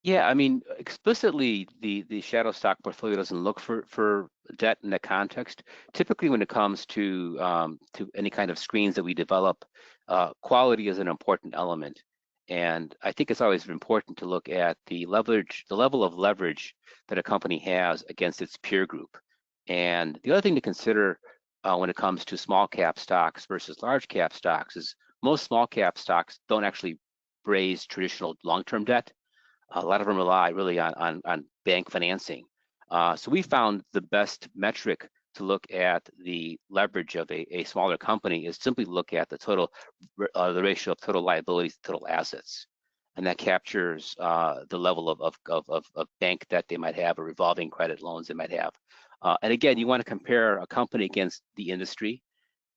Yeah, I mean, explicitly, the shadow stock portfolio doesn't look for debt in that context. Typically, when it comes to any kind of screens that we develop, quality is an important element. And I think it's always important to look at the level of leverage that a company has against its peer group. And the other thing to consider when it comes to small cap stocks versus large cap stocks is most small cap stocks don't actually raise traditional long-term debt. A lot of them rely really on bank financing. So we found the best metric to look at the leverage of a smaller company is simply look at the ratio of total liabilities to total assets. And that captures the level of bank debt they might have or revolving credit loans they might have. And again, you want to compare a company against the industry,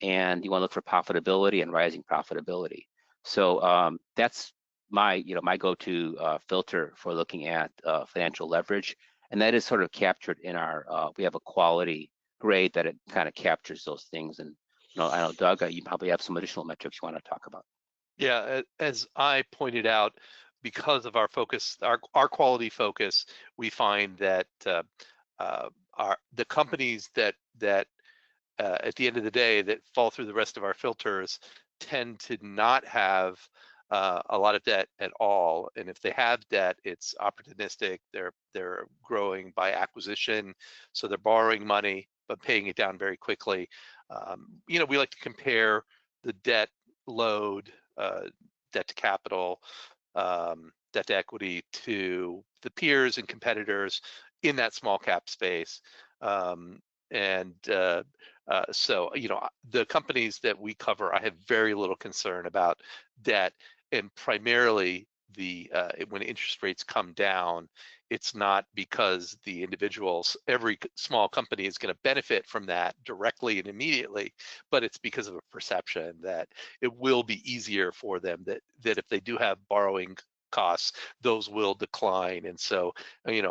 and you want to look for profitability and rising profitability. So that's my go-to filter for looking at financial leverage, and that is sort of captured in our we have a quality grade that it kind of captures those things. And I know Doug, you probably have some additional metrics you want to talk about. Yeah, as I pointed out, because of our focus, our quality focus, we find that the companies that at the end of the day that fall through the rest of our filters tend to not have a lot of debt at all, and if they have debt, it's opportunistic. They're growing by acquisition, so they're borrowing money but paying it down very quickly. We like to compare the debt load, debt to capital, debt to equity to the peers and competitors in that small cap space. So the companies that we cover, I have very little concern about debt. And primarily when interest rates come down, it's not because the individuals, every small company is going to benefit from that directly and immediately, but it's because of a perception that it will be easier for them, that if they do have borrowing costs, those will decline. And so,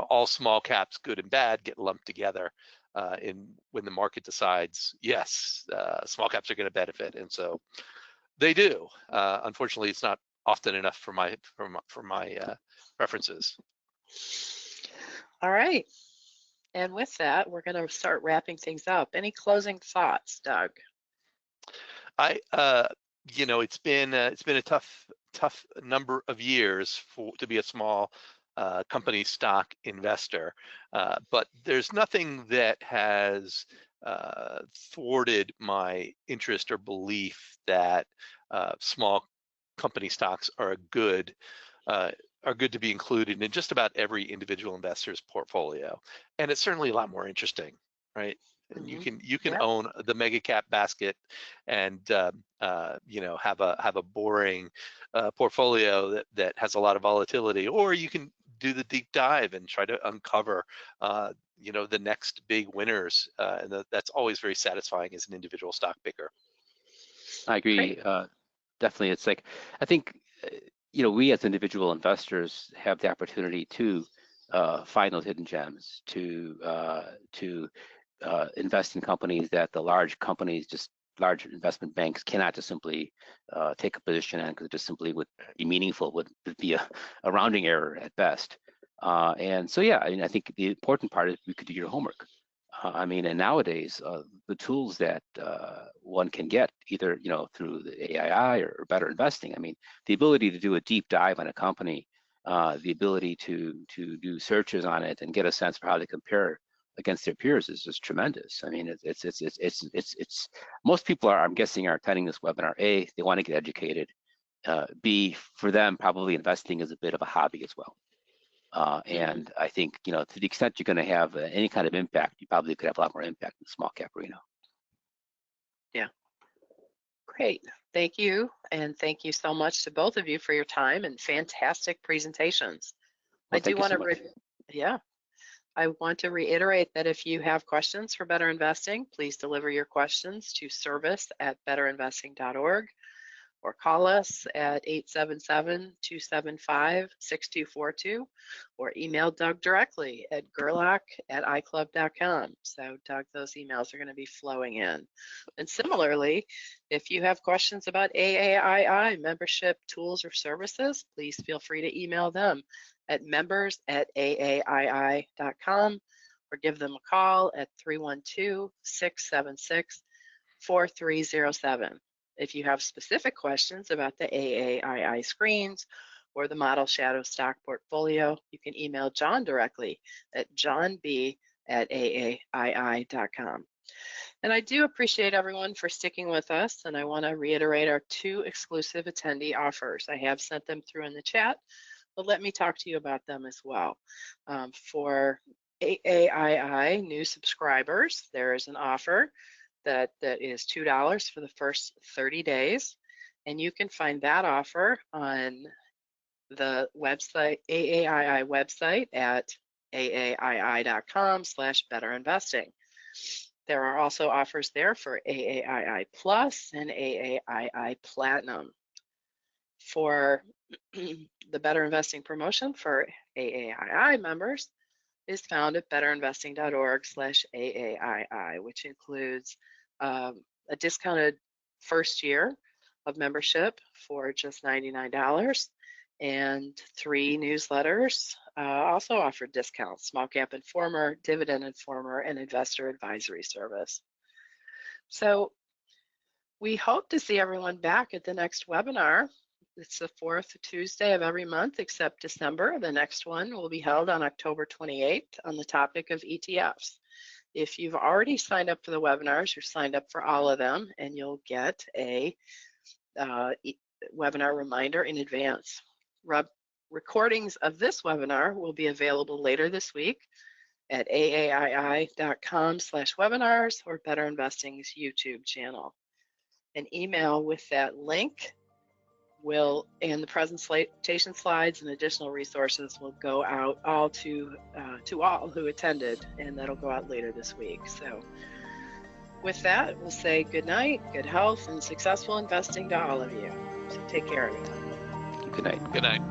all small caps, good and bad, get lumped together. When the market decides, yes, small caps are going to benefit, and so they do. Unfortunately, it's not often enough for my preferences. All right. And with that, we're going to start wrapping things up. Any closing thoughts, Doug? It's been a tough number of years to be a small company stock investor, but there's nothing that has thwarted my interest or belief that small company stocks are a good are good to be included in just about every individual investor's portfolio. And it's certainly a lot more interesting, right? And you can Yeah. own the mega cap basket and have a boring portfolio that has a lot of volatility, or you can do the deep dive and try to uncover the next big winners, and that's always very satisfying as an individual stock picker. I agree. Definitely, it's like, I think we as individual investors have the opportunity to find those hidden gems, to invest in companies that the large companies, just large investment banks, cannot just simply take a position in, because it just simply would be meaningful, would be a rounding error at best. And so, yeah, I mean, I think the important part is you could do your homework. And nowadays, the tools that one can get, either through the AAII or Better Investing, I mean, the ability to do a deep dive on a company, the ability to do searches on it and get a sense for how they compare against their peers is just tremendous. I mean, it's most people I'm guessing, are attending this webinar. A, they want to get educated. B, for them, probably investing is a bit of a hobby as well. And I think, to the extent you're going to have any kind of impact, you probably could have a lot more impact in the small cap arena. Yeah. Great. Thank you. And thank you so much to both of you for your time and fantastic presentations. Well, I want to reiterate that if you have questions for Better Investing, please deliver your questions to service@betterinvesting.org. or call us at 877-275-6242, or email Doug directly at gerlach@iclub.com. So Doug, those emails are going to be flowing in. And similarly, if you have questions about AAII membership tools or services, please feel free to email them at members@AAII.com, or give them a call at 312-676-4307. If you have specific questions about the AAII screens or the model shadow stock portfolio, you can email John directly at johnb@AAII.com. And I do appreciate everyone for sticking with us, and I want to reiterate our 2 exclusive attendee offers. I have sent them through in the chat, but let me talk to you about them as well. For AAII new subscribers, there is an offer that is $2 for the first 30 days. And you can find that offer on the website, AAII website at AAII.com/betterinvesting. There are also offers there for AAII Plus and AAII Platinum. For the Better Investing promotion for AAII members is found at betterinvesting.org/AAII, which includes a discounted first year of membership for just $99, and 3 newsletters also offer discounts: Small Cap Informer, Dividend Informer, and Investor Advisory Service. So we hope to see everyone back at the next webinar. It's the 4th Tuesday of every month except December. The next one will be held on October 28th on the topic of ETFs. If you've already signed up for the webinars, you're signed up for all of them, and you'll get a webinar reminder in advance. Recordings of this webinar will be available later this week at AAII.com/webinars or Better Investing's YouTube channel. An email with that link and the presentation slides and additional resources will go out all to all who attended, and that'll go out later this week. So with that, we'll say good night, good health, and successful investing to all of you. So take care, everyone. Good night. Good night.